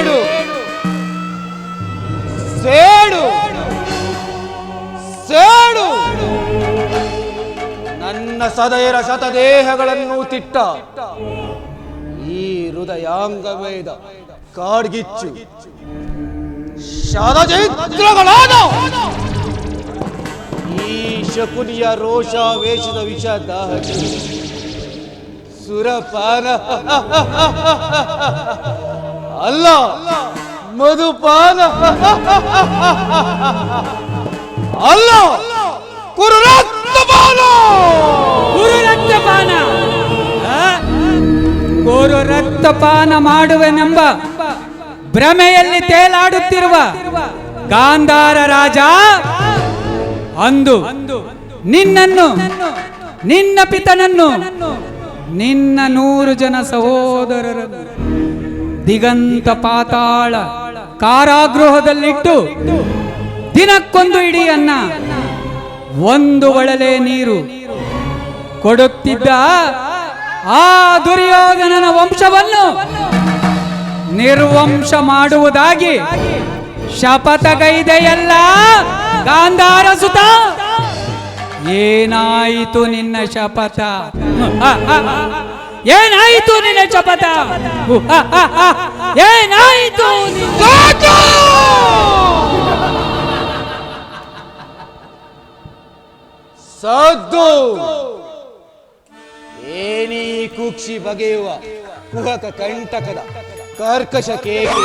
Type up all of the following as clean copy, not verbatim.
ಸೇಡು ಸೇಡು ಸೇಡು ನನ್ನ ಸದೈರ ಶತದೇಹಗಳನ್ನು ತಿಟ್ಟ ಈ ಹೃದಯಾಂಗವೇದ ಕಾಡ್ಗಿಚ್ಚು ಶತಚಿತ್ರಗಳಾದ ಈ ಶಕುನಿಯ ರೋಷಾವೇಶದ ವಿಷ ದಾಹಕ್ಕೆ ಸುರಪಾನ ಅಲ್ಲ ಮಧುಪಾನ ಅಲ್ಲ ಕುರುರಕ್ತಪಾನ ಕುರು ರಕ್ತಪಾನ ಮಾಡುವೆನೆಂಬ ಭ್ರಮೆಯಲ್ಲಿ ತೇಲಾಡುತ್ತಿರುವ ಗಾಂಧಾರ ರಾಜ ಅಂದು ನಿನ್ನನ್ನು, ನಿನ್ನ ಪಿತನನ್ನು, ನಿನ್ನ 100 ಜನ ಸಹೋದರರನ್ನು ದಿಗಂತ ಪಾತಾಳ ಕಾರಾಗೃಹದಲ್ಲಿಟ್ಟು ದಿನಕ್ಕೊಂದು ಇಡೀ ಅನ್ನ, 1 ಒಳಲೆ ನೀರು ಕೊಡುತ್ತಿದ್ದ ಆ ದುರ್ಯೋಧನನ ವಂಶವನ್ನು ನಿರ್ವಂಶ ಮಾಡುವುದಾಗಿ ಶಪಥಗೈದೆಯಲ್ಲ ಗಾಂಧಾರ ಸುತ. ಏನಾಯಿತು ನಿನ್ನ ಶಪಥ? ಏನಾಯಿತು ನಿನ್ನ ಶಪಥ? ಏನಾಯಿತು? ಸದ್ದು ಏನೀ ಕುಕ್ಷಿ ಬಗೆಯುವ ಕುಹಕ ಕಂಟಕದ ಕರ್ಕಶ ಕೇಕೆ?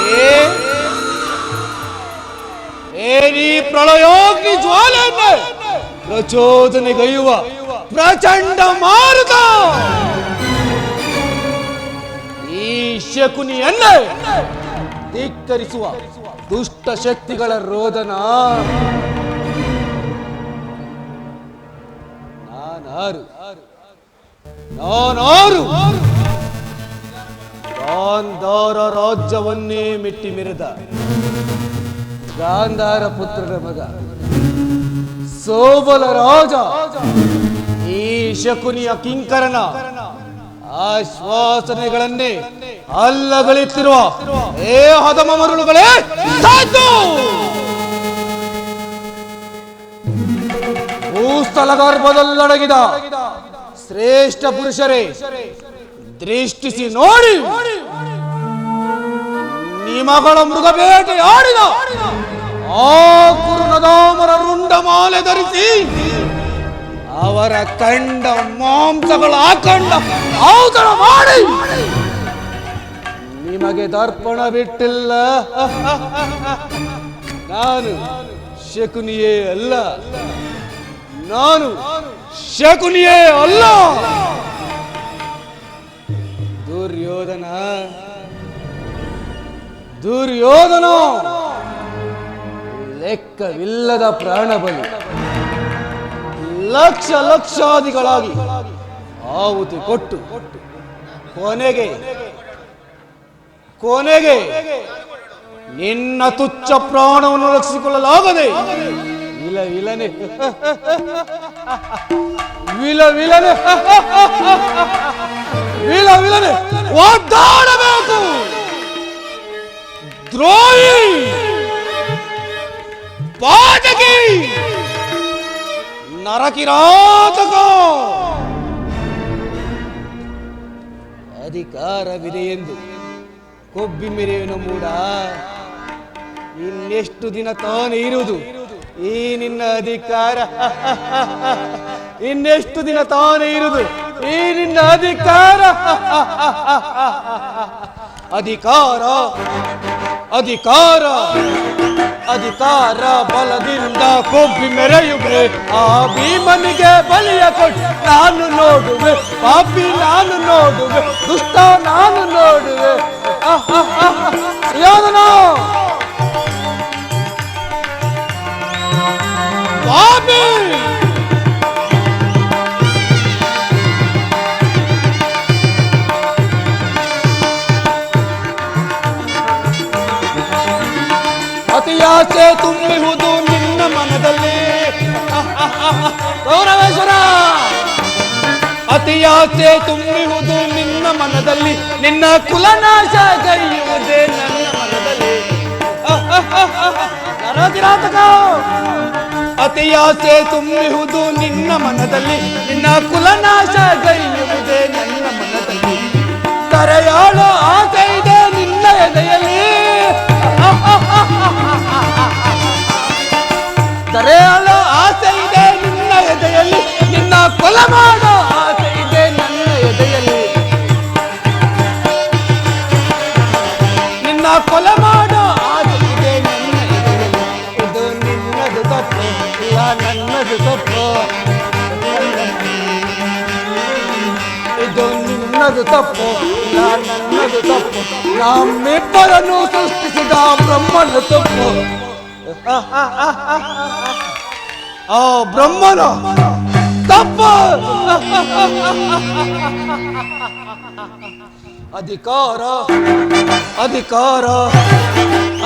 ಏನೀ ಪ್ರಳಯೋಗ್ನಿ ಜ್ವಾಲೆಯನ್ನೇ ಪ್ರಚೋದನೆಗೈಯುವ ಪ್ರಚಂಡ ಮಾರುತ? ಈ ಶಕುನಿಯನ್ನೇ ಧಿಕ್ಕರಿಸುವ ದುಷ್ಟ ಶಕ್ತಿಗಳ ರೋದನ ನಾನಾರು ಗಾಂಧಾರ ರಾಜ್ಯವನ್ನೇ ಮೆಟ್ಟಿ ಮೆರೆದ ಗಾಂಧಾರ ಪುತ್ರನ ಮಗ ಸೋಬಲ ರಾಜ ಈ ಶಕುನಿಯ ಕಿಂಕರನ ಆಶ್ವಾಸನೆಗಳನ್ನೇ ಅಲ್ಲಗಳಿತ್ತಿರುವ ಏ ಹದಮ ಮರುಳುಗಳೇ ಸಾಯ್ತು! ಭೂಸ್ಥಳ ಗರ್ಭದಲ್ಲಡಗಿದ ಶ್ರೇಷ್ಠ ಪುರುಷರೇ, ದೃಷ್ಟಿಸಿ ನೋಡಿ, ನಿಮಗಳ ಮೃಗಬೇಟೆ ಆಡಿದ ಆ ಕುರುನದಾಮರ ರುಂಡಮಾಲೆ ಧರಿಸಿ ಅವರ ಕಂಡ ಮಾಂಸಗಳ ಆಕಂಡ ಔತಣ ಮಾಡಿ ನಿಮಗೆ ದರ್ಪಣ ಬಿಟ್ಟಿಲ್ಲ. ನಾನು ಶಕುನಿಯೇ ಅಲ್ಲ, ನಾನು ಶಕುನಿಯೇ ಅಲ್ಲ. ದುರ್ಯೋಧನ ಲೆಕ್ಕವಿಲ್ಲದ ಪ್ರಾಣಬಲಿ, ಲಕ್ಷ ಲಕ್ಷಾದಿಗಳಾಗಿ ಆಹುತಿ ಕೊಟ್ಟು ಕೊನೆಗೆ ನಿನ್ನ ತುಚ್ಛ ಪ್ರಾಣವನ್ನು ರಕ್ಷಿಸಿಕೊಳ್ಳಲಾಗದೆ ವಿಲವಿಲನೆ ಒದ್ದಾಡಬೇಕು. ದ್ರೋಹಿ, ಪಾತಕಿ, ನರಕಿರಾತಕ, ಅಧಿಕಾರವಿದೆ ಎಂದು ಕೊಬ್ಬಿ ಮೆರೆಯುವ ಮೂಡ ಇನ್ನೆಷ್ಟು ದಿನ ತಾನೇ ಇರುವುದು ಈ ನಿನ್ನ ಅಧಿಕಾರ? ಇನ್ನೆಷ್ಟು ದಿನ ತಾನೇ ಇರುವುದು ಈ ನಿನ್ನ ಅಧಿಕಾರ? ಅಧಿಕಾರ ಅಧಿಕಾರ ಅಧಿಕಾರ ಬಲದಿಂದ ಕೊಬ್ಬಿ ಮೆರೆಯುವೆ ಆ ಭೀಮನಿಗೆ ಬಲಿಯ ಕೊಟ್ಟು ನಾನು ನೋಡುವೆ, ಪಾಪಿ ನಾನು ನೋಡುವೆ, ದುಷ್ಟ ನಾನು ನೋಡುವೆ. ಯೋಧನ ಪಾಪಿ ಅತಿಯಾಸೆ ತುಂಬಿಹುದು ನಿನ್ನ ಮನದಲ್ಲಿ ಗೌರವೇಶ್ವರ, ಅತಿಯಾಸೆ ತುಂಬಿಹುದು ನಿನ್ನ ಮನದಲ್ಲಿ, ನಿನ್ನ ಕುಲನಾಶ ಗೈಯುವುದೇ ನನ್ನ ಮನದಲ್ಲಿ. ನರಕಿರಾತಕ ಅತಿಯಾಸೆ ತುಂಬಿಹುದು ನಿನ್ನ ಮನದಲ್ಲಿ, ನಿನ್ನ ಕುಲನಾಶ ಗೈಯುವುದೇ ನನ್ನ ಮನದಲ್ಲಿ. ಕರೆಯಾಳೋ ಆಸೆ ಇದೆ ನಿನ್ನ ಎದೆಯಲ್ಲಿ, ಕರೆಯಾಳೋ ಆಸೆ ಇದೆ ನಿನ್ನ ಎದೆಯಲ್ಲಿ, ನಿನ್ನ ಕೊಲೆ ಮಾಡೋ ಆಸೆ ಇದೆ ನನ್ನ ಎದೆಯಲ್ಲಿ, ನಿನ್ನ ಕೊಲೆ ಮಾಡೋ ಆಸೆ ಇದೆ ನನ್ನ ಎದೆಯಲ್ಲಿ. ಇದು ನಿನ್ನದು ತಪ್ಪು ಇಲ್ಲ ನನ್ನದು ತಪ್ಪು, ಇದು ನಿನ್ನದು ತಪ್ಪು ಇಲ್ಲ ನನ್ನದು ತಪ್ಪು, ನಮ್ಮಿಬ್ಬರನ್ನು ಸೃಷ್ಟಿಸಿದ ಬ್ರಹ್ಮನ ತಪ್ಪು. ಆ ಬ್ರಹ್ಮನ ತಪ್ಪು. ಅಧಿಕಾರ ಅಧಿಕಾರ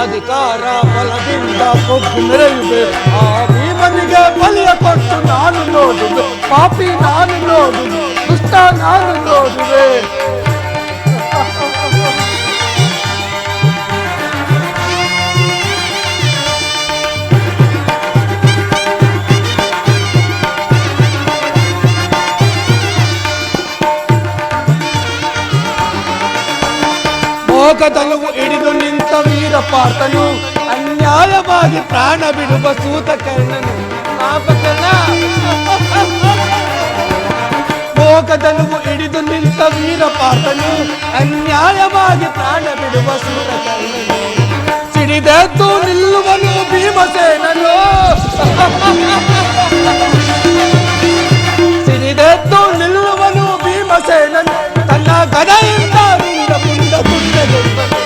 ಅಧಿಕಾರ ಬಲದಿಂದ ಕೊಟ್ಟು ಮೆರೆಯುವೆ, ಆ ಭೀಮನಿಗೆ ಬಲಿಯ ಕೊಟ್ಟು ನಾನು ನೋಡುವೆ, ಪಾಪಿ ನಾನು ನೋಡುವೆ, ದುಷ್ಟ ನಾನು ನೋಡುವೆ. ಮೋಗದಲವು ಹಿಡಿದು ನಿಂತ ವೀರ ಪಾರ್ಥನು, ಅನ್ಯಾಯವಾಗಿ ಪ್ರಾಣ ಬಿಡುವ ಸೂತಕರ್ಣನು. ಮೋಗದಲವು ಹಿಡಿದು ನಿಂತ ವೀರ ಪಾರ್ಥನು, ಅನ್ಯಾಯವಾಗಿ ಪ್ರಾಣ ಬಿಡುವ ಸೂತಕರ್ಣನು. ಸಿಡಿದೆದ್ದು ನಿಲ್ಲುವನು ಭೀಮಸೇನನು, ಸಿಡಿದೆದ್ದು ನಿಲ್ಲುವನು ಭೀಮಸೇನನು. ತನ್ನ ಗದೆಯಿಂದ ರುಂಡ ಮುಂಡ ತುಂಡದೈವನು,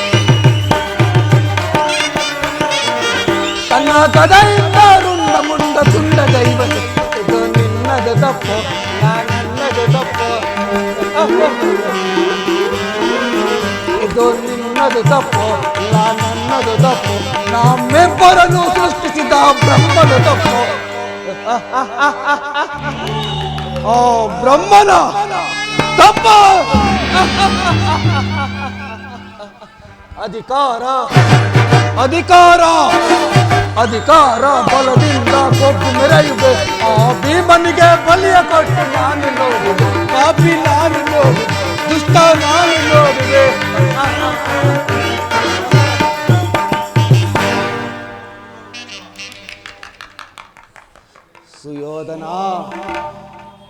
ತನ್ನ ಗದೆಯಿಂದ ರುಂಡ ಮುಂಡ ತುಂಡದೈವನು. ಇದು ನಿನ್ನದು ತಪ್ಪು ನನ್ನದು ತಪ್ಪು, ಇದು ನಿನ್ನದು ತಪ್ಪು ಇಲ್ಲ ನನ್ನದು ತಪ್ಪು, ನಮ್ಮಿಬ್ಬರನ್ನು ಸೃಷ್ಟಿಸಿದ ಬ್ರಹ್ಮನ ತಪ್ಪು. ಓ ಬ್ರಹ್ಮನ ತಪ್ಪು. ಅಧಿಕಾರ ಅಧಿಕಾರ ಅಧಿಕಾರ ಬಲದಿಂದ ಕೊಟ್ಟು ಮೆರೆಯುವೆ, ಆ ಭೀಮನಿಗೆ ಬಲಿಯ ಕೊಟ್ಟು ನಾನು ನೋಡುವೆ, ಪಾಪಿ ನಾನು ನೋಡುವೆ, ದುಷ್ಟ ನಾನು ನೋಡುವೆ. ಸುಯೋಧನ,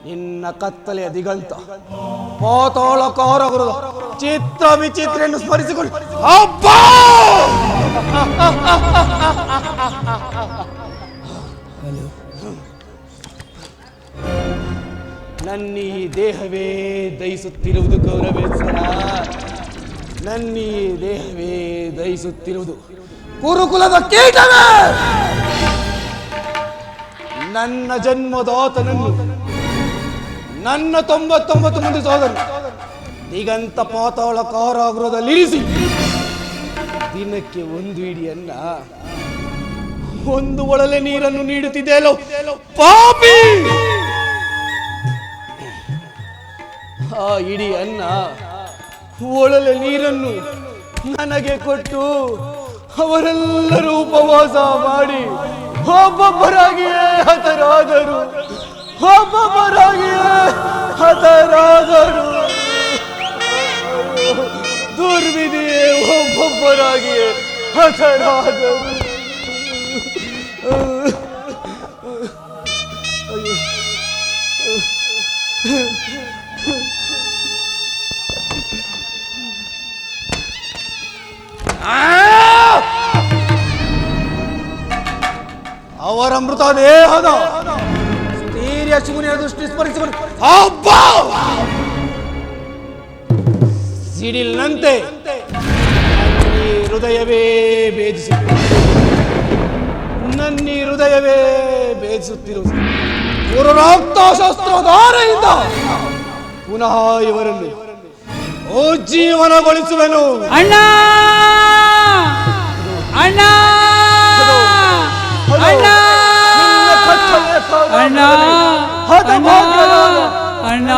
ನಿನ್ನ ಕತ್ತಲೆಯ ದಿಗಂತ ಪಾತಾಳ ಕಾರಗೃಹ ಚಿತ್ರ ವಿಚಿತ್ರೆಯನ್ನು ಸ್ಮರಿಸಿಕೊಂಡು ಅಬ್ಬಾ ನನ್ನೀ ದೇಹವೇ ದಹಿಸುತ್ತಿರುವುದು ಗೌರವೇಶ್ವರ, ನನ್ನೀ ದೇಹವೇ ದಹಿಸುತ್ತಿರುವುದು ಕುರುಕುಲದ ಕೀಟವೇ. ನನ್ನ ಜನ್ಮದಾತನನ್ನು, ನನ್ನ 99 ಮಂದಿ ಸೋದರರು ದಿಗಂತ ಪಾತಾಳ ಕಾರಾಗೃಹದಲ್ಲಿರಿಸಿ ದಿನಕ್ಕೆ ಒಂದು ಇಡಿಯನ್ನ, ಒಂದು ಒಳಲೆ ನೀರನ್ನು ನೀಡುತ್ತಿದ್ದೆಯಲ್ಲೋ ಪಾಪಿ. ಆ ಇಡೀ ಅನ್ನ ಒಳಲೆ ನೀರನ್ನು ನನಗೆ ಕೊಟ್ಟು ಅವರೆಲ್ಲರೂ ಉಪವಾಸ ಮಾಡಿ ಒಬ್ಬೊಬ್ಬರಾಗಿಯೇ ಹತರಾದರು, ಒಬ್ಬೊಬ್ಬರಾಗಿಯೇ ಹತರಾದರು. ದುರ್ವಿಧಿಯೇ ಒಬ್ಬೊಬ್ಬರಾಗಿಯೇ ಹತರಾದರು. ಅವರ ಮೃತ ದೇಹದ ಸ್ಥೀರ್ಯ ಶಿವನಿಯ ದೃಷ್ಟಿ ಸ್ಮರಿಸಿಕೊಂಡು ಅಬ್ಬಾ ಸಿಡಿಲ್ನಂತೆ ಹೃದಯವೇ ಭೇದಿಸುತ್ತಿರುವುದು, ನನ್ನಿ ಹೃದಯವೇ ಭೇದಿಸುತ್ತಿರುವುದು. ಪುರರಾಕ್ತಶಸ್ತ್ರಧಾರೆಯಿಂದ ಪುನಃ ಇವರನ್ನು ಉಜ್ಜೀವನಗೊಳಿಸುವೆನು. ಅಣ್ಣ ಅಣ್ಣ ಅಣ್ಣ ಅಣ್ಣ ಅಣ್ಣ ಅಣ್ಣ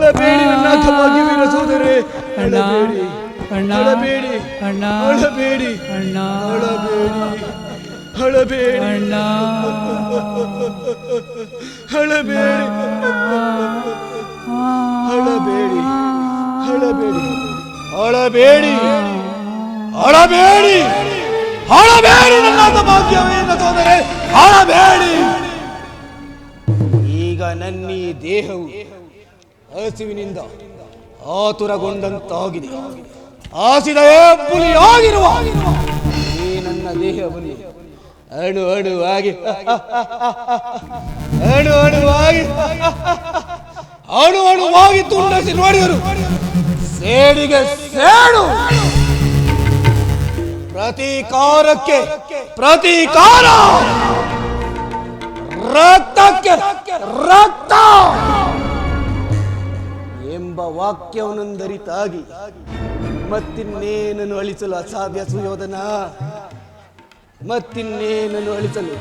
ಅಳಬೇಡಿ ನನ್ನ ಭಾಗ್ಯವೀರ ಸೋದರೇ, ಅಣ್ಣ ಅಣ್ಣ ಅಳಬೇಡಿ ಅಣ್ಣ ಅಳಬೇಡಿ ಅಣ್ಣ ಅಳಬೇಡಿ ಅಣ್ಣ ಅಳಬೇಡಿ ಅಳಬೇಡಿ ಅಳಬೇಡಿ ಅಳಬೇಡಿ ಅಳಬೇಡಿ ಅಳಬೇಡಿ ನನ್ನ ಭಾಗ್ಯವೀರ ಸೋದರೇ, ಅಳಬೇಡಿ. ಈಗ ನನ್ನ ಈ ದೇಹವು ಹಸಿವಿನಿಂದ ಆತುರಗೊಂಡಂತಾಗಿದೆ. ಆಸಿದ ಪುಲಿಯಾಗಿರುವ ಈ ನನ್ನ ದೇಹವನ್ನು ಅಣು ಅಣುವಾಗಿ ಅಣು ಅಣುವಾಗಿ ಅಣು ಅಣುವಾಗಿ ತುಂಡರಿಸಿ ನೋಡಿದರು ಸೇಡಿಗೆ ಸೇಡು. ಪ್ರತೀಕಾರಕ್ಕೆ ಪ್ರತೀಕಾರ, ರಕ್ತಕ್ಕೆ ರಕ್ತ ಎಂಬ ವಾಕ್ಯವನ್ನೊಂದರಿತಾಗಿ ಮತ್ತಿನ್ನೇನನ್ನು ಅಳಿಸಲು ಅಸಾಧ್ಯ ಸುಯೋಧನ, ಮತ್ತಿನ್ನೇನನ್ನು ಅಳಿಸಲು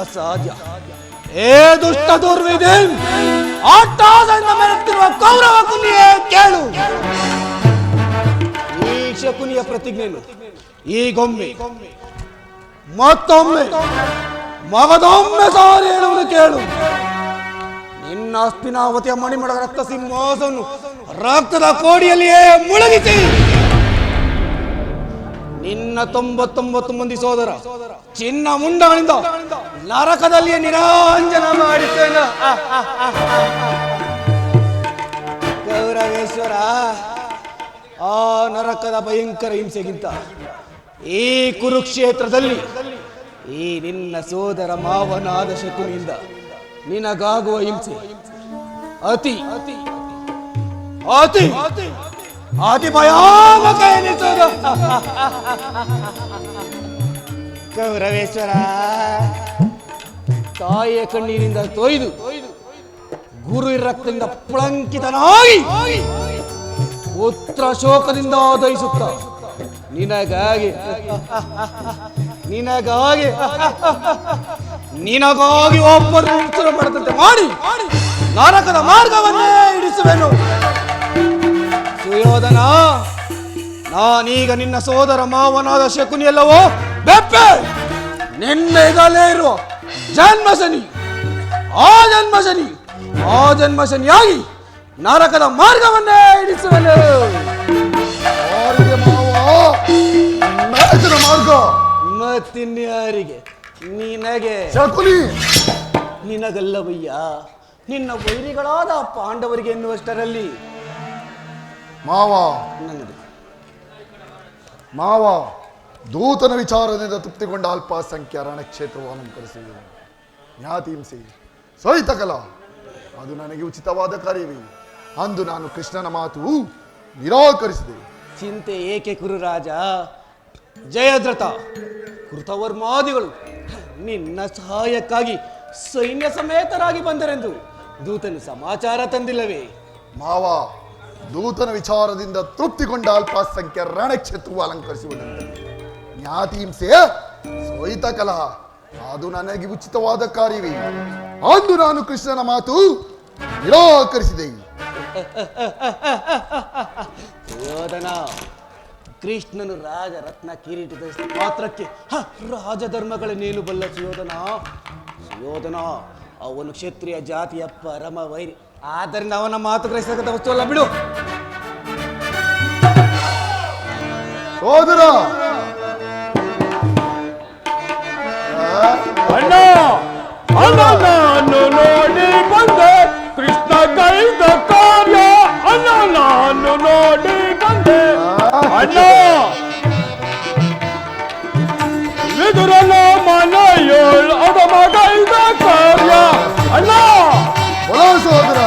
ಅಸಾಧ್ಯ. ಏ ದುಷ್ಟ ದುರ್ವಿಧಿ, ಆಟಾಸದಿಂದ ಮೆರೆತಿರುವ ಕೌರವ ಕುನಿಯೇ ಕೇಳು. ಈ ಶಕುನಿಯ ಪ್ರತಿಜ್ಞೆಯನ್ನು ಈಗೊಮ್ಮೆ ಮತ್ತೊಮ್ಮೆ ಮಗದೊಮ್ಮೆ ಸಾರಿ ಹೇಳುವುದು ಕೇಳು. ನಿನ್ನ ಹಸ್ತಿನಾವತಿಯ ಮಣಿಮಡ ರಕ್ತ ಸಿಂಹಾಸವನ್ನು ರಕ್ತದ ಕೋಡಿಯಲ್ಲಿಯೇ ಮುಳುಗಿಸಿ ನಿನ್ನ 99 ಮಂದಿ ಸೋದರ ಚಿನ್ನ ಮುಂಡಗಳಿಂದ ನರಕದಲ್ಲಿಯೇ ನಿರಾಂಜನ ಮಾಡಿದ್ದೇನೆ. ಗೌರವೇಶ್ವರ, ಆ ನರಕದ ಭಯಂಕರ ಹಿಂಸೆಗಿಂತ ಈ ಕುರುಕ್ಷೇತ್ರದಲ್ಲಿ ಈ ನಿನ್ನ ಸೋದರ ಮಾವನಾದ ಶಕುನಿಯಿಂದ ನಿನಗಾಗುವ ಹಿಂಸೆ ಅತಿ ಅತಿ ಅತಿ ಅತಿ ಭಯಾನಕ ಎನಿಸೋದು. ಗೌರವೇಶ್ವರ, ತಾಯಿಯ ಕಣ್ಣೀರಿನಿಂದ ತೊಯ್ದು ಗುರು ರಕ್ತದಿಂದ ಪುಳಂಕಿತನಾಗಿ ಪುತ್ರ ಶೋಕದಿಂದ ದಯಿಸುತ್ತ ನಿನಗಾಗಿ ನಿನಗಾಗಿ ನಿನಗಾಗಿ ಒಬ್ಬರು ಪಡೆದಂತೆ ಮಾಡಿ ನರಕದ ಮಾರ್ಗವನ್ನೇ ಹಿಡಿಸುವೆನು. ಸುಯೋಧನ, ನಾನೀಗ ನಿನ್ನ ಸೋದರ ಮಾವನಾದ ಶಕುನಿಯಲ್ಲವೋ ಬೆಪ್ಪೆ ನಿನ್ನೆಗಲೇ ಇರುವ ಜನ್ಮಶನಿ, ಆ ಜನ್ಮಶನಿ ಆ ಜನ್ಮಶನಿಯಾಗಿ ನರಕದ ಮಾರ್ಗವನ್ನೇ ಹಿಡಿಸುವೆನು. ಮಾರ್ಗ ಮತ್ತಿನ್ಯಾರಿಗೆ? ನಿನಗೆ ಶಕುನಿ, ನಿನಗಲ್ಲವಯ್ಯ, ನಿನ್ನ ವೈರಿಗಳಾದ ಪಾಂಡವರಿಗೆ ಎನ್ನುವಷ್ಟರಲ್ಲಿ ಮಾವ ನನಗೆ ಮಾವ ದೂತನ ವಿಚಾರದಿಂದ ತೃಪ್ತಿಗೊಂಡ ಅಲ್ಪಸಂಖ್ಯ ರಣಕ್ಷೇತ್ರವನ್ನು ಅಲಂಕರಿಸಿದೆ. ಜ್ಞಾತಿ ಹಿಂಸೆ ಸಹಿತಕಲ ಅದು ನನಗೆ ಉಚಿತವಾದ ಕಾರ್ಯವೇ. ಅಂದು ನಾನು ಕೃಷ್ಣನ ಮಾತು ನಿರಾಕರಿಸಿದೆ. ಚಿಂತೆ ಏಕೆ ಕುರುರಾಜ? ಜಯದ್ರಥ ಕೃತವರ್ಮಾದಿಗಳು ನಿನ್ನ ಸಹಾಯಕ್ಕಾಗಿ ಸೈನ್ಯ ಸಮೇತರಾಗಿ ಬಂದರೆಂದು ದೂತನು ಸಮಾಚಾರ ತಂದಿಲ್ಲವೇ? ಮಾವ, ದೂತನ ವಿಚಾರದಿಂದ ತೃಪ್ತಿಗೊಂಡ ಅಲ್ಪಸಂಖ್ಯ ರಣಕ್ಷೇತ್ರವು ಅಲಂಕರಿಸುವುದಂತೆ. ಜ್ಞಾತಿ ಹಿಂಸೆ ಸೋಯಿತ ಕಲಹ ಅದು ನನಗೆ ಉಚಿತವಾದ ಕಾರ್ಯವೇ. ಅಂದು ನಾನು ಕೃಷ್ಣನ ಮಾತು ನಿರಾಕರಿಸಿದೆ. ಸುಯೋಧನ, ಕೃಷ್ಣನು ರಾಜರತ್ನ ಕಿರೀಟದ ಪಾತ್ರಕ್ಕೆ ರಾಜಧರ್ಮಗಳನ್ನೇನು ಬಲ್ಲ ಸುಯೋಧನ. ಸುಯೋಧನ ಅವನು ಕ್ಷತ್ರಿಯ ಜಾತಿಯ ಪರಮ ವೈರಿ, ಆದ್ದರಿಂದ ಅವನ ಮಾತು ಗ್ರಹಿಸತಕ್ಕಂಥ ವಸ್ತು ಅಲ್ಲ, ಬಿಡು. ಸೋದರ ಅಣ್ಣ ಅಣ್ಣ ನಾನು ನೋಡಿ ಬಂದೆ ಕೃಷ್ಣ ಕೈದ ಕಾರ್ಯ. ಅಣ್ಣ ನಾನು ನೋಡಿ ಬಂದೆ ಅಣ್ಣ ವಿದುರನ ಮನೆಯೋಳ್ ಅದ ಮಗೈದ ಕಾರ್ಯ. ಅಣ್ಣ ಬಲ ಸೋದರ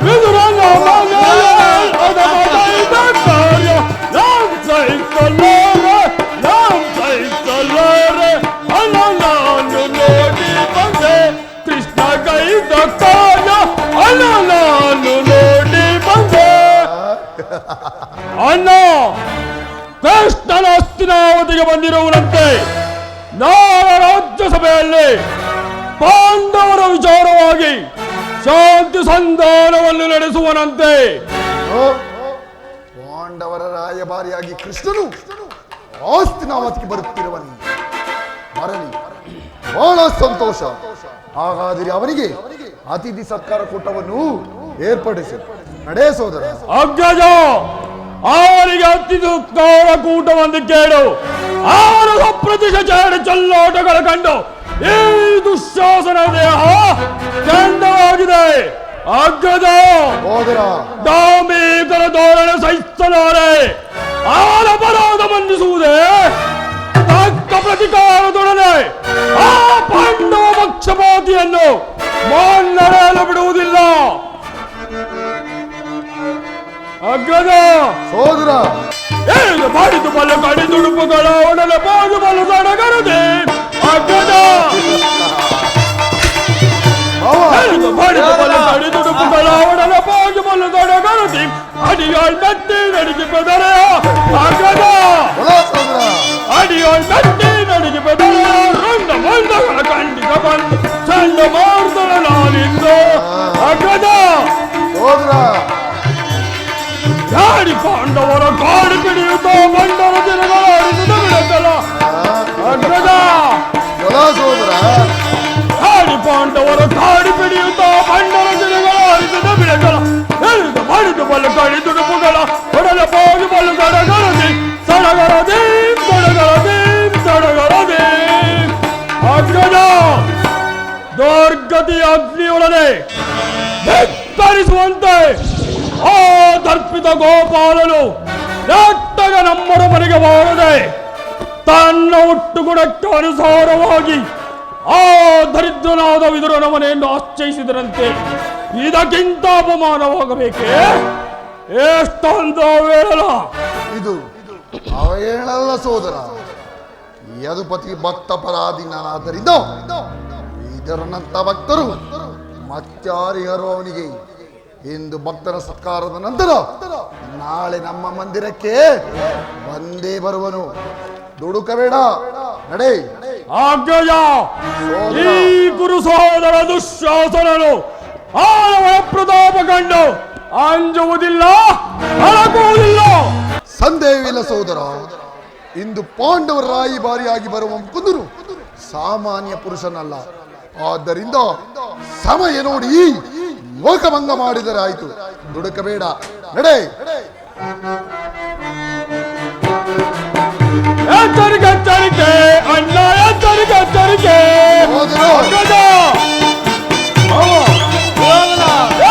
ವಿದುರನ ಮನೆಯೋಳ್ ಅದ ಮಗೈದ ಕಾರ್ಯ. ನಾಮ್ ಸಹಿಸಲಾರೆ ನಾಮ್ ಸಹಿಸಲಾರೆ. ಅಣ್ಣ ನಾನು ನೋಡಿ ಬಂದೆ ಕೃಷ್ಣ ಕೈದ ಕಾರ್ಯ. ಅಣ್ಣ ನಾನು ನೋಡಿ ಬಂದೆ. ಅಣ್ಣ ಕೃಷ್ಣನ ಹಸ್ತಿನಾವತಿಗೆ ಬಂದಿರುವುದಂತೆ ನಾಳೆ ರಾಜ್ಯಸಭೆಯಲ್ಲಿ ಪಾಂಡವರ ವಿಚಾರವಾಗಿ ಶಾಂತಿ ಸಂಧಾನವನ್ನು ನಡೆಸುವನಂತೆ. ಪಾಂಡವರ ರಾಯಭಾರಿಯಾಗಿ ಕೃಷ್ಣನು ಆಸ್ತಿನಾವತಿಗೆ ಬರುತ್ತಿರುವನು. ಬರಲಿ, ಬಹಳ ಸಂತೋಷ. ಹಾಗಾದರೆ ಅವನಿಗೆ ಅತಿಥಿ ಸತ್ಕಾರ ಕೂಟವನ್ನು ಏರ್ಪಡಿಸಿ ನಡೆ ಸೋದರ. ಅಗ್ರಜ, ಅವರಿಗೆ ಅತಿಥಿ ಸತ್ಕಾರ ಕೂಟವನ್ನು ಕೇಳು. ಆರು ಅಪ್ರತಿಷ್ಠ ಚಲ್ಲಾಟಗಳ ಕಂಡು ಈ ದುಶ್ಯಾಸನ ದೇಹ ಚಂದವಾಗಿದೆ. ಅಗ್ರಜ, ದಾಂಭಿಕರ ಧೋರಣೆ ಸಹಿಸಲಾರೆ. ಅವರ ಅಪರಾಧ ಮನ್ನಿಸುವುದೇ ತಕ್ಕ ಪ್ರತಿಕಾರದೊಡನೆ ಆ ಪಾಂಡವ ಪಕ್ಷಪಾತಿಯನ್ನು ಮನ್ನಡೆಯಲು ಬಿಡುವುದಿಲ್ಲ. ಅಗ್ರಜ ಸೋದರ, ಏನು ಮಾಡಿದ್ದು ಬಲ್ಲ ಕಡಿ ತುಡುಪುಗಳ ಒಡನೆ ಬಾಗಿ ಬಲ್ಲ ಸಡಗರದೆ. ಅಗ್ರಜ, ಮಾಡಿದ್ದು ಬಲ್ಲ ಕಡಿ ತುಡುಪುಗಳ ಒಡನೆ ಬಾಗಿ ಬಲ್ಲ ಸಡಗರದೆ. ಅಡಿಯಾಳ್ ಮೆಟ್ಟಿ ನಡಿಗೆ ಬೆದರೆಯ. ಅಗ್ರಜ, ಅಡಿಯಾಳ್ ಮೆಟ್ಟಿ ನಡಿಗೆ ಬೆದರೆಯ. ರಂಡ ಮಂಡಗಳ ಖಂಡಿತ ಬಂದು ಚಂಡ ಮಾರ್ದನ ನಾನಿಂದು. ಅಗ್ರಜ, ಸೋದರ, ಯಾಡಿ ಪಾಂಡವರ ಕಾಡು ಪಿಡಿಯುತ್ತ ಬಂಡರ ದಿನಗಳಾಡಿಸಿದ ಬಿಡತ್ತಲ್ಲ. ಅಗ್ರಜ, ಸೋದರ, ಯಾಡಿ ಪಾಂಡವರ ಕಾಡು ಪಿಡಿಯುತ್ತ ಬಂಡರ ದಿನಗಳಾಡಿಸಿದ ಬಿಡತ್ತಲ್ಲ. ಹೇಳಿದ ಮಾಡಿದ ಬಲ್ಲ ಕಾಡಿ ತುಡುಪುಗಳ ಹೊಡೆದ ಬಾಗಿ ಬಲ್ಲ ಸಡಗರದಿ ಸಡಗರದಿ ಸಡಗರದಿ ಸಡಗರದಿ. ಅಗ್ರಜ, ದುರ್ಗತಿ ಅಗ್ನಿಯೊಡನೆ ಬೆತ್ತರಿಸುವಂತೆ ಆ ದರ್ಪಿತ ಗೋಪಾಲನು ನೆಟ್ಟಗ ನಮ್ಮರ ಮನೆಗೆ ಬಾರದೆ ತನ್ನ ಹುಟ್ಟುಗುಣಕ್ಕೆ ಅನುಸಾರವಾಗಿ ಆ ದರಿದ್ರನಾದ ವಿದುರನ ಮನೆಯನ್ನು ಆಶ್ರಯಿಸಿದರಂತೆ. ಇದಕ್ಕಿಂತ ಅಪಮಾನವಾಗಬೇಕೇ? ಎಷ್ಟೊಂದು ಹೇಳಲ. ಇದು ಅವಹೇಳಲ್ಲ ಸೋದರ. ಯದುಪತಿ ಭಕ್ತ ಪರಾಧೀನನಾದ್ದರಿಂದ ಇದರನಂತ ಭಕ್ತರು ಮತ್ಯಾರಿಗರು ಅವನಿಗೆ. ಇಂದು ಭಕ್ತರ ಸತ್ಕಾರದ ನಂತರ ನಾಳೆ ನಮ್ಮ ಮಂದಿರಕ್ಕೆ ಬಂದೇ ಬರುವನು. ದುಡುಕಬೇಡ, ನಡೆ. ಅಗ್ರಜ, ಈ ಗುರು ಸಹೋದರ ದುಶ್ಯಾಸನನು ಆಳವ ಪ್ರತಾಪ ಕಂಡು ಅಂಜುವುದಿಲ್ಲ, ಅಳಗುವುದಿಲ್ಲ. ಸಂದೇಹವಿಲ್ಲ ಸೋದರ. ಇಂದು ಪಾಂಡವರ ರಾಯಭಾರಿಯಾಗಿ ಬರುವ ಮುಕುಂದನು ಸಾಮಾನ್ಯ ಪುರುಷನಲ್ಲ. ಆದ್ದರಿಂದ ಸಮಯ ನೋಡಿ ಲೋಕಭಂಗ ಮಾಡಿದರೆ ಆಯ್ತು. ದುಡುಕಬೇಡ, ನಡೆ. ಎಚ್ಚರಿಕೆ ಎಚ್ಚರಿಕೆ ಅಣ್ಣ, ಎಚ್ಚರಿಕೆ ಎಚ್ಚರಿಕೆ.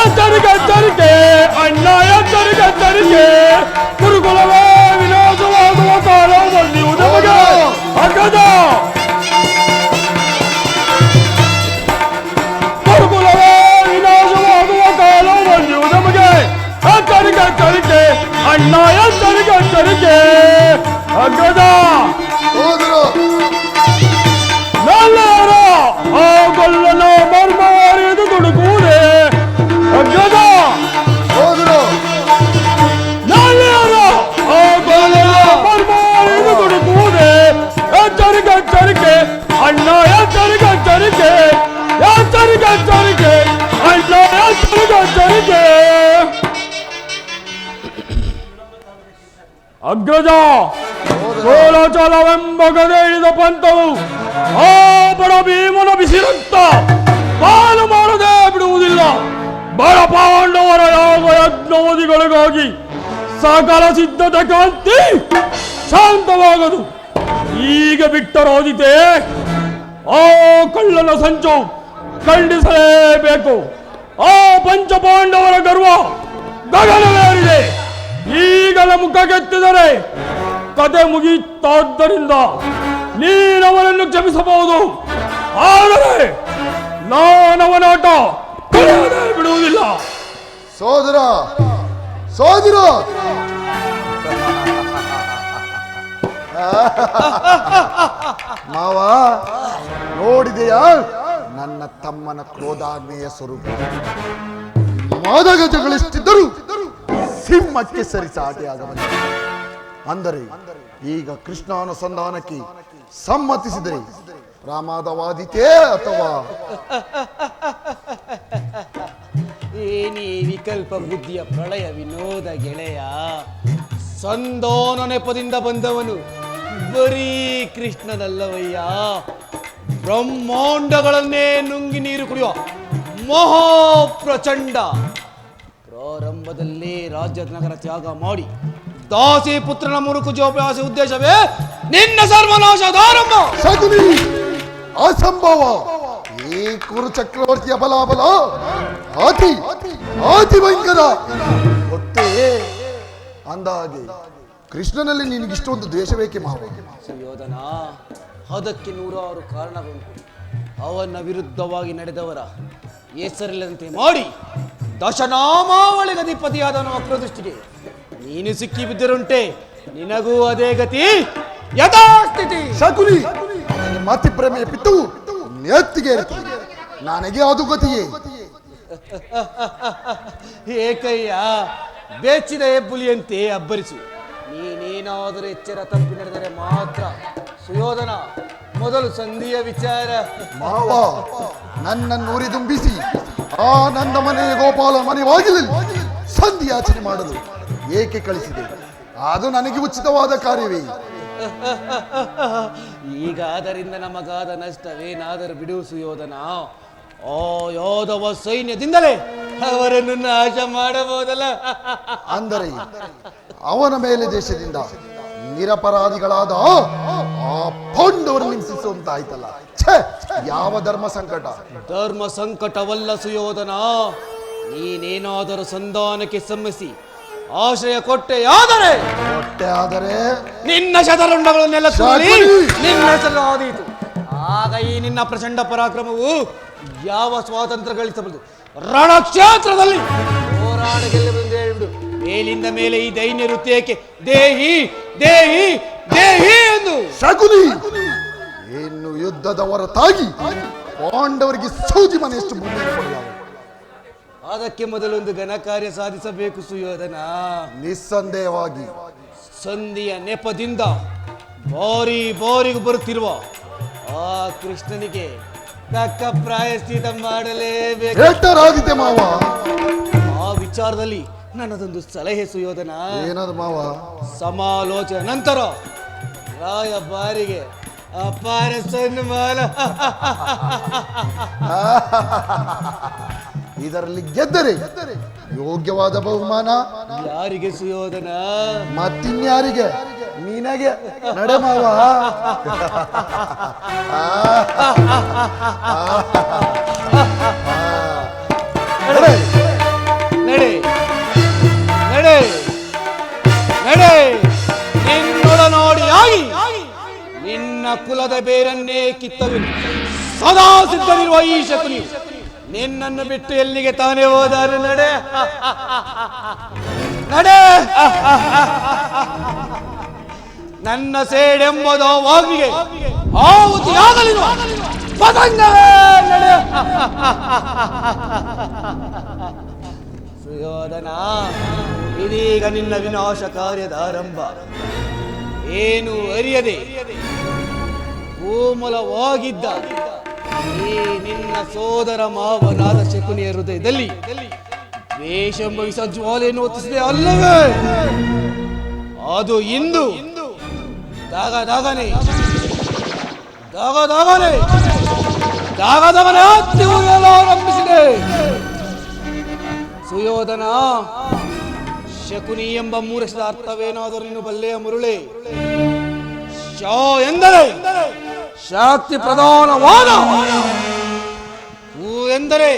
ಎಚ್ಚರಿಕೆ ಎಚ್ಚರಿಕೆ ಅಣ್ಣ, ಎಚ್ಚರಿಕೆ ಎಚ್ಚರಿಕೆ. ಗುರುಕುಲವೇ ವಿನಾಶವಾಗುವ ಕಾಲ ಬಂದಿರುವುದು ನಮಗೆ. ಅಗ್ರಜ, ಗುರುಕುಲವೇ ವಿನಾಶವಾಗುವ ಕಾಲ ಬಂದಿರುವುದು ನಮಗೆ. ಎಚ್ಚರಿಕೆ ಎಚ್ಚರಿಕೆ ಅಣ್ಣ, ಎಚ್ಚರಿಕೆ ಎಚ್ಚರಿಕೆ. ಅಗ್ರಜ, ನಲ್ಲರ ಆ ಗೊಲ್ಲನ ಮರ್ಮ ಅರಿದು ದುಡುಕುವುದೇ. ಅಗ್ರಜ, ನಲ್ಲರ ಆ ಗೊಲ್ಲನ ಮರ್ಮ ಅರಿದು ದುಡುಕುವುದೇ. ಎಚ್ಚರಿಕೆ ಎಚ್ಚರಿಕೆ ಅಣ್ಣ, ಎಚ್ಚರಿಕೆ ಎಚ್ಚರಿಕೆ. ಎಚ್ಚರಿಕೆ ಎಚ್ಚರಿಕೆ ಅಣ್ಣ, ಎಚ್ಚರಿಕೆ ಎಚ್ಚರಿಕೆ. ಅಗ್ರಜ, ಸೋಲಚಲವೆಂಬ ಗದೆ ಹಿಡಿದ ಪಂಥವು ಆ ಬಡ ಭೀಮನ ಬಿಸಿ ರಕ್ತ ಪಾಲು ಮಾಡದೆ ಬಿಡುವುದಿಲ್ಲ. ಬಡ ಪಾಂಡವರ ಯಾವ ಯಜ್ಞವಧಿಗಳಿಗಾಗಿ ಸಕಲ ಸಿದ್ಧತೆ ಕಾಂತಿ ಶಾಂತವಾಗದು. ಈಗ ಬಿಟ್ಟರೋದಿತೆ ಆ ಕಳ್ಳನ ಸಂಚು ಖಂಡಿಸಲೇಬೇಕು. ಆ ಪಂಚಪಾಂಡವರ ಗರ್ವ ಗಗನವೇರಿದೆ. ಈಗಲ ಮುಖ ಕೆತ್ತಿದರೆ ಕತೆ ಮುಗಿಯುತ್ತಾದ್ದರಿಂದ ನೀನವನನ್ನು ಕ್ಷಮಿಸಬಹುದು. ಆದರೆ ನಾನವನಾಟ ಬಿಡುವುದಿಲ್ಲ. ಸೋದರ, ಸೋದರ, ಮಾವ ನೋಡಿದೆಯಾ ನನ್ನ ತಮ್ಮನ ಕ್ರೋಧಾಗ್ನೆಯ ಸ್ವರೂಪ? ಮಾದಗಜಗಳಿಷ್ಟಿದ್ದರು ಸಿಂಹಕ್ಕೆ ಸರಿಸಾಟಿಯಾಗಬಲ್ಲ. ಅಂದರೆ ಈಗ ಕೃಷ್ಣಾನುಸಂಧಾನಕ್ಕೆ ಸಮ್ಮತಿಸಿದರೆ ಪ್ರಮಾದವಾದೀತೇ ಅಥವಾ ಏನಿ ವಿಕಲ್ಪ ಬುದ್ಧಿಯ ಪ್ರಳಯ ವಿನೋದ ಗೆಳೆಯ. ಸಂದೋನ ನೆಪದಿಂದ ಬಂದವನು ಬರೀ ಕೃಷ್ಣನಲ್ಲವಯ್ಯ, ಬ್ರಹ್ಮಾಂಡಗಳನ್ನೇ ನುಂಗಿ ನೀರು ಕುಡಿಯುವ ಮಹಾಪ್ರಚಂಡ. ಪ್ರಾರಂಭದಲ್ಲೇ ರಾಜ್ಯ ನಗರ ತ್ಯಾಗ ಮಾಡಿ ದಾಸಿ ಪುತ್ರನ ಮುರುಕು ಜೋಪಾಸ ಉದ್ದೇಶವೇ ನಿನ್ನ ಸರ್ವನಾಶದ ಆರಂಭ. ಶಕುನಿ, ಅಸಂಭವ. ಈ ಕುರು ಚಕ್ರವರ್ತಿಯ ಬಲಾಬಲ ಅತಿ ಅತಿ ಭಯಂಕರ. ಗೊತ್ತೇ ಅಂದಾಗೆ ಕೃಷ್ಣನಲ್ಲಿ ನಿನಗಿಷ್ಟೊಂದು ದ್ವೇಷ ಬೇಕೆ ಮಾವ? ಸುಯೋಧನ, ಅದಕ್ಕೆ ನೂರಾರು ಕಾರಣಗಳುಂಟು. ಅವನ ವಿರುದ್ಧವಾಗಿ ನಡೆದವರ ಹೆಸರಿಲ್ಲದಂತೆ ಮಾಡಿ ದಶನಾಮಾವಳಿಗೆ ಅಧಿಪತಿಯಾದವನ ವಕ್ರದೃಷ್ಟಿಗೆ ನೀನು ಸಿಕ್ಕಿ ಬಿದ್ದಿರುಂಟೆ. ನಿನಗೂ ಅದೇ ಗತಿ, ಯಥಾಸ್ಥಿತಿ. ಶಕುನಿ, ಮತಿ ಪ್ರೇಮೆಯ ಪಿತ್ತವು ನೆತ್ತಿಗೆ ಇರುತ್ತದೆ. ನನಗೆ ಅದು ಗತಿಯೇ. ಏಕಯ್ಯ, ಬೆಚ್ಚಿದ ಹೆಬ್ಬುಲಿಯಂತೆ ಅಬ್ಬರಿಸು. ನೀನೇನಾದರೂ ಎಚ್ಚರ ತಪ್ಪಿ ನಡೆದರೆ ಮಾತ್ರ. ಸುಯೋಧನ, ಮೊದಲು ಸಂಧಿಯ ವಿಚಾರ. ಮಾವ, ನನ್ನನ್ನು ಉರಿದುಂಬಿಸಿ ಆ ನನ್ನ ಮನೆಯ ಗೋಪಾಲ ಮನೆ ಬಾಗಿಲಲ್ಲಿ ಸಂಧಿಯಾಚನೆ ಮಾಡಲು ಏಕೆ ಕಳಿಸಿದೆ? ಅದು ನನಗೆ ಉಚಿತವಾದ ಕಾರ್ಯವೇ. ಈಗ ಅದರಿಂದ ನಮಗಾದ ನಷ್ಟವೇನಾದರೂ ಬಿಡು ಸುಯೋಧನ. ಆ ಯೋಧವ ಸೈನ್ಯದಿಂದಲೇ ಅವರನ್ನು ನಾಶ ಮಾಡಬಹುದಲ್ಲ. ಅಂದರೆ ಅವನ ಮೇಲೆ ದೇಶದಿಂದ ನಿರಪರಾಧಿಗಳಾದ ಆ ಪಾಂಡವರನ್ನು ಹಿಂಸಿಸುವಂತಾಯ್ತಲ್ಲ. ಛೇ, ಯಾವ ಧರ್ಮ ಸಂಕಟ! ಧರ್ಮ ಸಂಕಟವಲ್ಲ ಸುಯೋಧನ. ನೀನೇನಾದರೂ ಸಂಧಾನಕ್ಕೆ ಸಮ್ಮತಿಸಿ ಆಶ್ರಯ ಕೊಟ್ಟೆಯಾದರೆ ನಿನ್ನ ಶತರುಂಡಗಳನ್ನೆಲ್ಲ ತೋಳಿ ನಿನ್ನ ಹೆಸರು ಆದೀತು. ಆಗ ಈ ನಿನ್ನ ಪ್ರಚಂಡ ಪರಾಕ್ರಮವು ಯಾವ ಸ್ವಾತಂತ್ರ್ಯ ಗಳಿಸಬಹುದು? ರಣಕ್ಷೇತ್ರದಲ್ಲಿ ಹೋರಾಡ ಗೆಲ್ಲುವುದೆಂದು ಹೇಳಿಬಿಡು. ಮೇಲಿಂದ ಮೇಲೆ ಈ ದೈನ್ಯ ವೃತ್ತಿಯಕ್ಕೆ ದೇಹಿ ದೇಹಿ ದೇಹಿ ಎಂದು. ಶಕುನಿ, ಇನ್ನು ಯುದ್ಧದ ಹೊರತಾಗಿ ಪಾಂಡವರಿಗೆ ಸೌದಿ ಮನೆಯಷ್ಟು ಮುಂದೆ ಕೊಡಲಾಗ. ಅದಕ್ಕೆ ಮೊದಲೊಂದು ಘನ ಕಾರ್ಯ ಸಾಧಿಸಬೇಕು ಸುಯೋಧನ. ನಿಸ್ಸಂದೇಹವಾಗಿ ಸಂಧಿಯ ನೆಪದಿಂದ ಬಾರಿಗೂ ಬರುತ್ತಿರುವ ಆ ಕೃಷ್ಣನಿಗೆ ತಕ್ಕ ಪ್ರಾಯಶ್ಚಿತ ಮಾಡಲೇಬೇಕು. ಮಾವ, ಆ ವಿಚಾರದಲ್ಲಿ ನನ್ನದೊಂದು ಸಲಹೆ ಸುಯೋಧನ. ಏನದು ಮಾವ? ಸಮಾಲೋಚನೆ ನಂತರ ರಾಯ ಬಾರಿಗೆ ಅಪಾರ ಸನ್ಮಾನ. ಇದರಲ್ಲಿ ಗೆದ್ದರೆ ಯೋಗ್ಯವಾದ ಬಹುಮಾನ ಯಾರಿಗೆ ಸುಯೋಧನ? ಮತ್ತಿನ್ಯಾರಿಗೆ? ನಿನಗೆ. ನಡೆ ಮಾವ. ನಡೆ ನಡೆ ನಡೆ ನಡೆ. ನಿನ್ನೊಡನಾಡಿಯಾಗಿ ನಿನ್ನ ಕುಲದ ಬೇರನ್ನೇ ಕಿತ್ತವಿರು ಸದಾ ಸಿದ್ಧವಿರುವ ಈ ಶಕುನಿ ನಿನ್ನನ್ನು ಬಿಟ್ಟು ಎಲ್ಲಿಗೆ ತಾನೇ ಹೋದಾರು? ನಡೆ ನಡೆ. ನನ್ನ ಸೇಡೆಂಬುದು ವಾಗ್ನಿಗೆ ಆಹುತಿಯಾಗಲಿರುವ ಪತಂಗವೇ ನಡೆ. ಸುಯೋಧನ, ಇದೀಗ ನಿನ್ನ ವಿನಾಶ ಕಾರ್ಯದ ಆರಂಭ. ಏನು ಅರಿಯದೆ ಕೋಮಲವಾಗಿದ್ದ ಈ ನಿನ್ನ ಸೋದರ ಮಾವನಾದ ಶಕುನಿಯ ಹೃದಯದಲ್ಲಿ ದ್ವೇಷಂಭವಿಸ ಜ್ವಾಲೆಯನ್ನು ಹೊತ್ತಿಸಿದೆ ಅಲ್ಲವೇ? ಅದು ಇಂದು ದಾಗದಾಗನೆ ಹತ್ತಿ ಉರಿಯಲು ಆರಂಭಿಸಿದೆ. ಸುಯೋಧನ, ಶಕುನಿ ಎಂಬ ಮೂರಕ್ಷದ ಅರ್ಥವೇನಾದರೂ ನೀನು ಬಲ್ಲೆಯ ಮುರುಳೆ? ಶ ಎಂದರೆ ಶಕ್ತಿ ಪ್ರಧಾನವಾದ, ಹೂ ಎಂದರೆ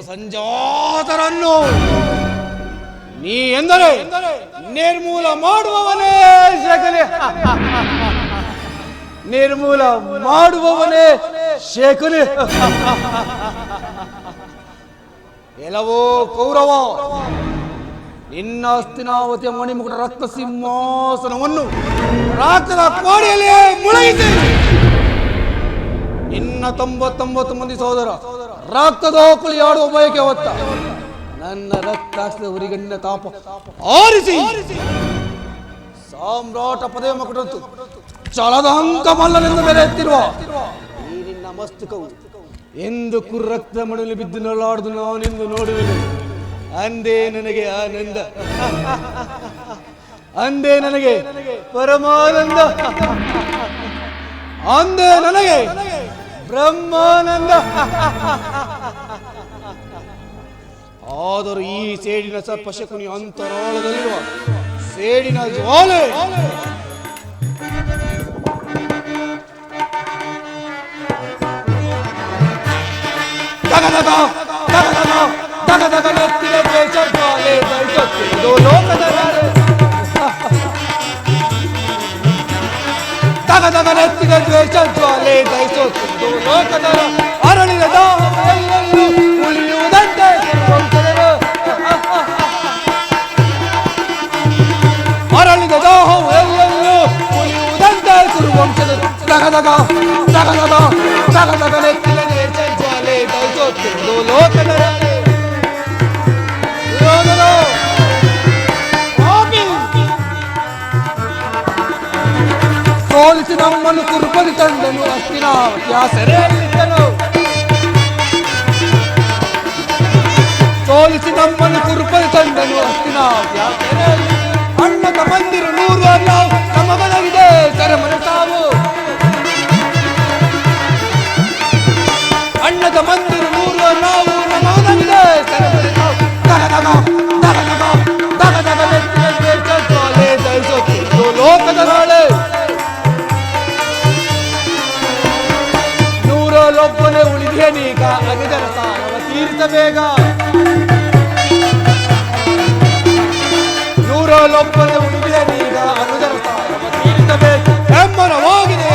ಸಂಜಾತರನ್ನು, ನೀ ಎಂದರೆ ನಿರ್ಮೂಲ ಮಾಡುವವನೇ ಶಕುನಿ. ನಿರ್ಮೂಲ ಮಾಡುವವನೇ ಶಕುನಿ. ಎಲ್ಲವೋ ಕೌರವ, ನಿನ್ನ ಹಸ್ತಿನಾವತಿಯ ಮಣಿಮುಕುಟ ರಕ್ತ ಸಿಂಹಾಸನವನ್ನು ರಾತ್ರದ ಕೋಡಿಯಲ್ಲಿ ಮುಳುಗಿಸಿ ನಿನ್ನ 99 ಮಂದಿ ಸಹೋದರ ರಕ್ತದೋಕುಳಿ ಆಡುವ ಬಯಕೆ ಹೊತ್ತ ನನ್ನ ರಕ್ತಾಸ್ತ್ರದ ಉರಿಗಣ್ಣಿನ ತಾಪ ಆರಿಸಿ ಸಾಮ್ರಾಟ ಪದವಿ ಮಕುಟಂತು ಛಲದ ಅಂಕ ಮಲ್ಲನೆಂದು ಬೆಲೆ ಎತ್ತಿರುವ ಈ ನಿನ್ನ ಮಸ್ತಕವು ಎಂದು ಕುರ್ರಕ್ತ ಮಡಲು ಬಿದ್ದು ನೊಳಾಡ್ದು ನಾನೆಂದು ನೋಡುವೆನು. ಅಂದೇ ನನಗೆ ಆನಂದ, ಅಂದೇ ನನಗೆ ಪರಮಾನಂದ, ಅಂದೇ ನನಗೆ ಬ್ರಹ್ಮಾನಂದ. ಆದರೂ ಈ ಸೇಡಿನ ಸರ್ಪಶಕುನಿ ಅಂತರಾಳದಲ್ಲಿರುವ ಸೇಡಿನ ಜ್ವಾಲೆ ದಗದಗ ದಗದಗ ದಗದಗ ನೆತ್ತಿನ ದ್ವೇಷ ಜ್ವಾಲೆ ದಹಿಸುತ್ತಿರುವುದು ಲೋಕದ ನಾಡು. ದಗದಗ ನೆತ್ತಿನ ದ್ವೇಷ ಜ್ವಾಲೆ ದಹಿಸುತ್ತಿರುವುದು ಲೋಕದ ಅರಳಿದ ದಾಹವೆಲ್ಲರೂ ಉಳಿಯುವುದಂತೆ ವಂಶದರು. ಅರಳಿದ ದಾಹವು ಎಲ್ಲೆಲ್ಲೂ ಉಳಿಯುವುದಂತೆ ಕುರುವಂಶದರು. ದಗದಗ ದಗದಗ ದಗದಗ ನೆತ್ತಿನ ದ್ವೇಷ ಜ್ವಾಲೆ ದಹಿಸುತ್ತಿರುವುದು ಲೋಕದ ಸೋಲಿಸಿ ನಮ್ಮನ್ನು ಕುರುಪದಿ ತಂದನು ಹಸ್ತಿನಾವತಿಯ ಸೆರೆಯಲ್ಲಿದ್ದನು. ಸೋಲಿಸಿ ನಮ್ಮನ್ನು ಕುರುಪದಿ ತಂದನು ಹಸ್ತಿನಾವತಿಯ ಸೆರೆಯಲ್ಲಿ. ಅಣ್ಣ ತಮ್ಮಂದಿರು 100 ಅಲ್ಲ ನಮಗನಗಿದೆ ಸೆರೆಮನೆ ಸಾವು. ಅಣ್ಣ ತಮ್ಮಂದಿರು 100 ನಾವು ನಮಗನಗಿದೆ ಸೆರೆಮನೆ ಸಾವು. ದಗದಗ ದಗದಗ ದಗದಗ ನೆತ್ತಿನ ದ್ವೇಷ ಜ್ವಾಲೆ ದಹಿಸುತ್ತಿರುವುದು ಲೋಕದ ನಾಳೆ. ಒಬ್ಬನೇ ಉಳಿದೇನೀಗ ಅಗಜರ ಸಾಲವ ತೀರಿಸಬೇಗ. 100 ಉಳಿದೇನೀಗ ಅನುಜರ ಸಾಲವ ತೀರಿಸಬೇಕು. ಹೆಮ್ಮರವಾಗಿದೆ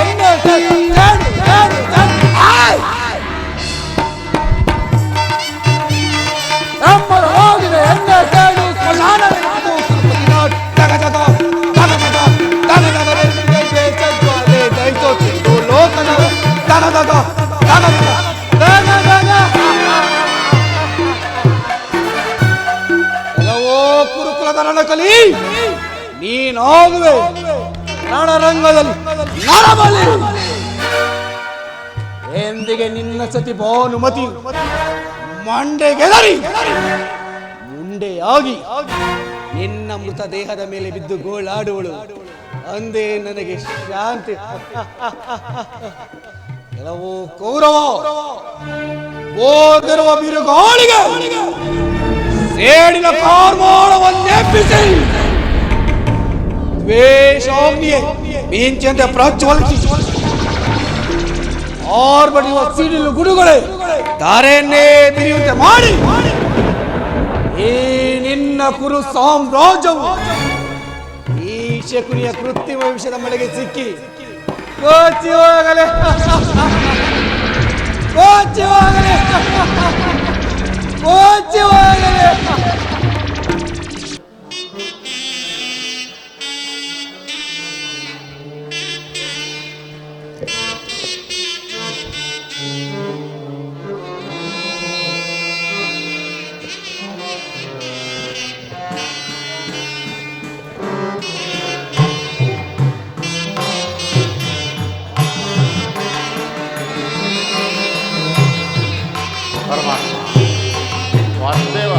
ಹೆಮ್ಮರವಾಗಿದೆ ಎಣ್ಣೆ ಸೇಡು ಸ್ಮಶಾನವೆಂದು ತಿರುಪತಿ ನಾಡು. ದಗದಗ ದಗದಗ ದಗದಗ ನೆತ್ತಿನ ದ್ವೇಷ ಜ್ವಾಲೆ ದಹಿಸುತ್ತಿರುವುದು ಲೋಕದ ದಗದಗ. ಎಲ್ಲವೋ ಕುರುಕುಲದ ರಣಕಲಿ ನೀನಾಗುವೆ ರಣರಂಗದಲ್ಲಿ ನರಬಲಿ. ಎಂದಿಗೆ ನಿನ್ನ ಸತಿ ಭಾನುಮತಿ ಮಂಡೆಗೆದರಿ ಮುಂಡೆಯಾಗಿ ನಿನ್ನ ಮೃತ ದೇಹದ ಮೇಲೆ ಬಿದ್ದು ಗೋಳಾಡುವಳು. ಅಂದೇ ನನಗೆ ಶಾಂತಿ. ಕೆಲವು ಕೌರವ ಓದಿರುವ ಬಿರುಗಾಳಿಗೆ ಸೇಡಿನ ಕಾರ್ಮೋಳವನ್ನೆಬ್ಬಿಸಿ ದ್ವೇಷಾಗ್ನಿಯೇ ಮಿಂಚಂತೆ ಪ್ರಜ್ವಲಿಸಿ ಆರ್ಬಡಿಯುವ ಸಿಡಿಲು ಗುಡುಗಳೇ ಧಾರೆಯನ್ನೇ ತಿರಿಯುವಂತೆ ಮಾಡಿ ಈ ನಿನ್ನ ಕುರು ಸಾಮ್ರಾಜ್ಯವು ಈ ಶಕುನಿಯ ಕೃತ್ರಿಮ ವಿಷಯದ ಮಳೆಗೆ ಸಿಕ್ಕಿ ಕೋಚಿ ಹೋಗಲೇ ಕೋಚಿ ಹೋಗಲೇ ಕೋಚಿ ಹೋಗಲೇ. ವಾಸುದೇವ,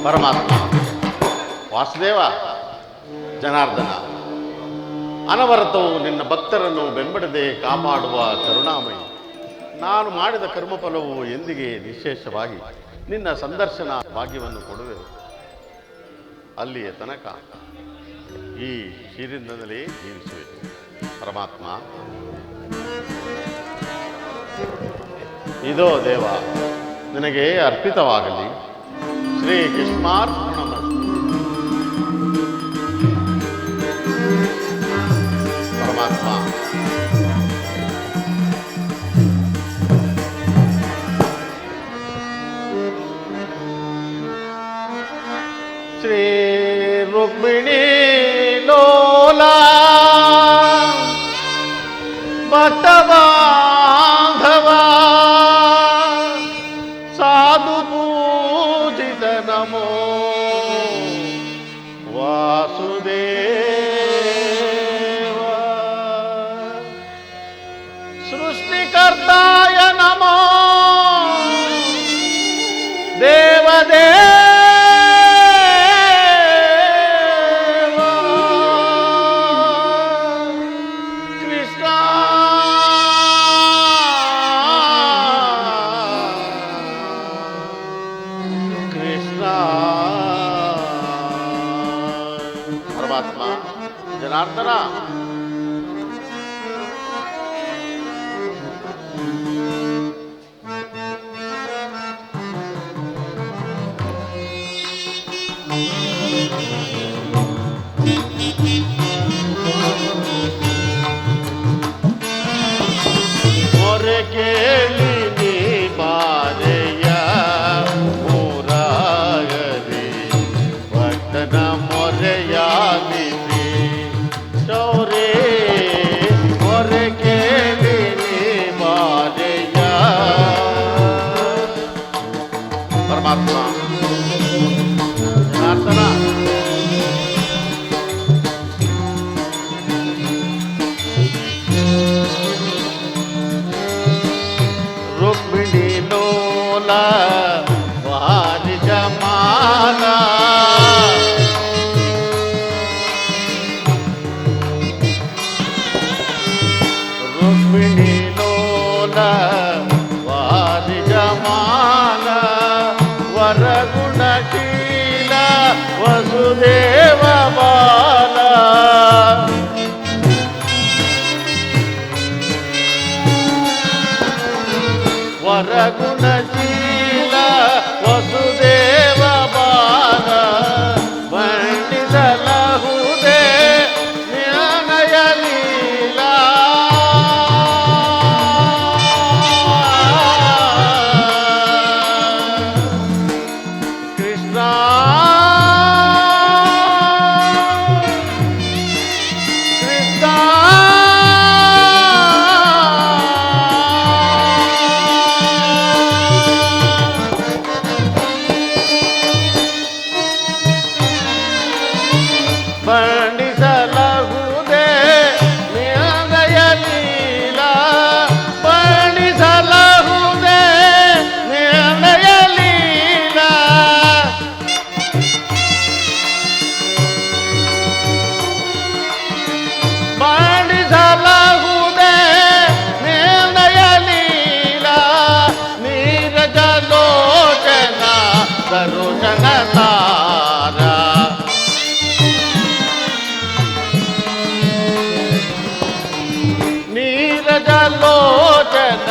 ಪರಮಾತ್ಮ, ವಾಸುದೇವ, ಜನಾರ್ದನ, ಅನವರತವು ನಿನ್ನ ಭಕ್ತರನ್ನು ಬೆಂಬಡದೆ ಕಾಪಾಡುವ ಕರುಣಾಮಯಿ. ನಾನು ಮಾಡಿದ ಕರ್ಮಫಲವು ಎಂದಿಗೆ ನಿಶೇಷವಾಗಿ ನಿನ್ನ ಸಂದರ್ಶನ ಭಾಗ್ಯವನ್ನು ಕೊಡುವೆ. ಅಲ್ಲಿಯ ತನಕ ಈ ಶಿರಿಂದಲೇ ಜೀವಿಸುವೆ. ಪರಮಾತ್ಮ, ಇದೋ ದೇವ, ನಿನಗೆ ಅರ್ಪಿತವಾಗಲಿ. ಶ್ರೀ ಕೃಷ್ಣಾರ್ಪಣಮಸ್ತು. ಪರಮಾತ್ಮ, ಶ್ರೀ ರುಕ್ಮಿಣಿ ಲೋಲಾ ಭಕ್ತ ಬಾಂಧವ ಸಾಧು ಪೂಜಿತ ನಮೋ ವಾಸುದೇವ. ಸೃಷ್ಟಿಕರ್ತಾಯ ನಮೋ ದೇವದೇವ. ಪರಮಾತ್ಮ, ಜನಾರ್ದನ, ಮೊರೆ ಕೇಳಿ ನೀ ಬಾರೆಯ ಊರಾಗಲಿ ಭಕ್ತನ ಮೊರೆಯಾಲಿಸಿ ಶೌರೇ. ಮೊರೆ ಕೇಳಿ ನೀ ಬಾರೆಯ. ಪರಮಾತ್ಮ, ಜನಾರ್ದನ, ರುಕ್ಮಿಣಿ ಲೋಲ ವಾರಿ ಜಮಾಲ ರುಕ್ಮಿಣಿ ಲೋಲ ವಾರಿ ಜಮಾಲ ವರಗುಣಶೀಲ ವಸುದೇವ ಬಾಲ. ವರಗುಣಶೀಲ ವಸುದೇವ ಬಾಲ ವರ್ಣಿಸಲಹುದೇ ಜ್ಞಾನಯ ಲೀಲಾ. ಕೃಷ್ಣ ಕೃಷ್ಣ ವರ್ಣಿಸಲಹುದೇ ನ್ಯಾಯ ಲೀಲಾ. ವರ್ಣಿಸಲಹುದೇ ನ್ಯಾಯ ಲೀಲಾ. ವರ್ಣಿಸಲಹುದೇ ನ್ಯಾಯ ಲೀಲಾ. ನೀರಜ ಲೋಚನ ಸರೋಜನ ತಾರ. ನೀರಜ ಲೋಚನ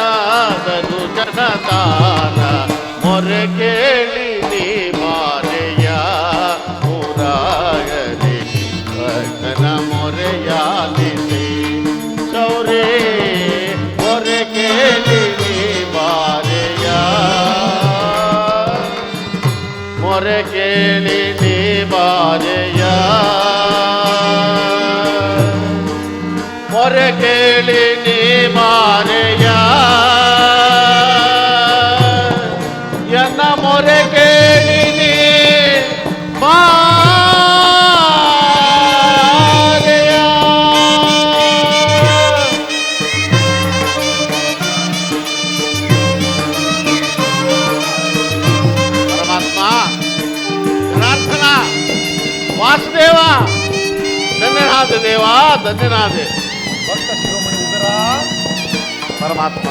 ಸರೋಜನ ತಾರ. ಮೊರೆ ಕೇಳಿ ನೀ ಬಾರೆಯ ಊರಾಗಲಿ ಭಕ್ತನ ಮೊರೆಯಾಲಿಸಿ ಶೌರೇ. ಮೊರೆ ಕೇಳಿ ನೀ ಬಾರೆಯ. ಮೊರೆ ಕೇಳಿ ನೀ ಬಾರೆಯ. ಮೊರೆ ಕೇಳಿ ನೀ ಬಾರೆಯ. ಎನ್ನ ಮೊರೆ ಕೇಳಿ ನೀ ಬಾರೆಯ. ಪರಮಾತ್ಮ, ಜನಾರ್ದನ, ವಾಸುದೇವ, ಧನ್ಯನಾದ ದೇವ, ಧನ್ಯನಾದೆ. ಭಕ್ತ ಶಿರೋಮಣಿ ಉದರ. ಪರಮಾತ್ಮ,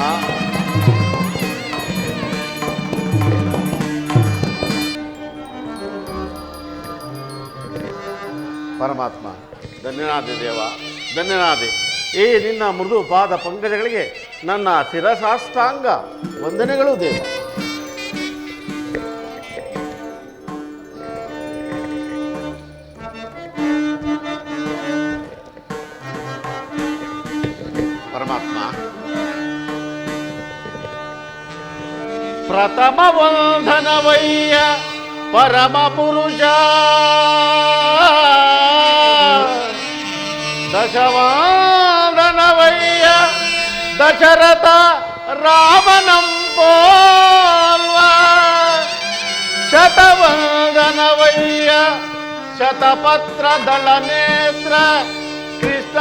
ಪರಮಾತ್ಮ ಧನ್ಯನಾದೆ ದೇವ, ಧನ್ಯನಾದೆ. ಈ ನಿನ್ನ ಮೃದು ಪಾದ ಪಂಕಜಗಳಿಗೆ ನನ್ನ ಶಿರಸಾಷ್ಟಾಂಗ ವಂದನೆಗಳು ದೇವ. ಪರಮಾತ್ಮ, ಪ್ರಥಮ ವಂದನವಯ್ಯ ಪರಮ ಪುರುಷ, ದಶವಂದನವಯ್ಯ ದಶರಥ ರಾಮನಂ ಪೋಲ್ವ, ಶತವಂದನವಯ್ಯ ಶತಪತ್ರ ದಳ ನೇತ್ರ ಕೃಷ್ಣ,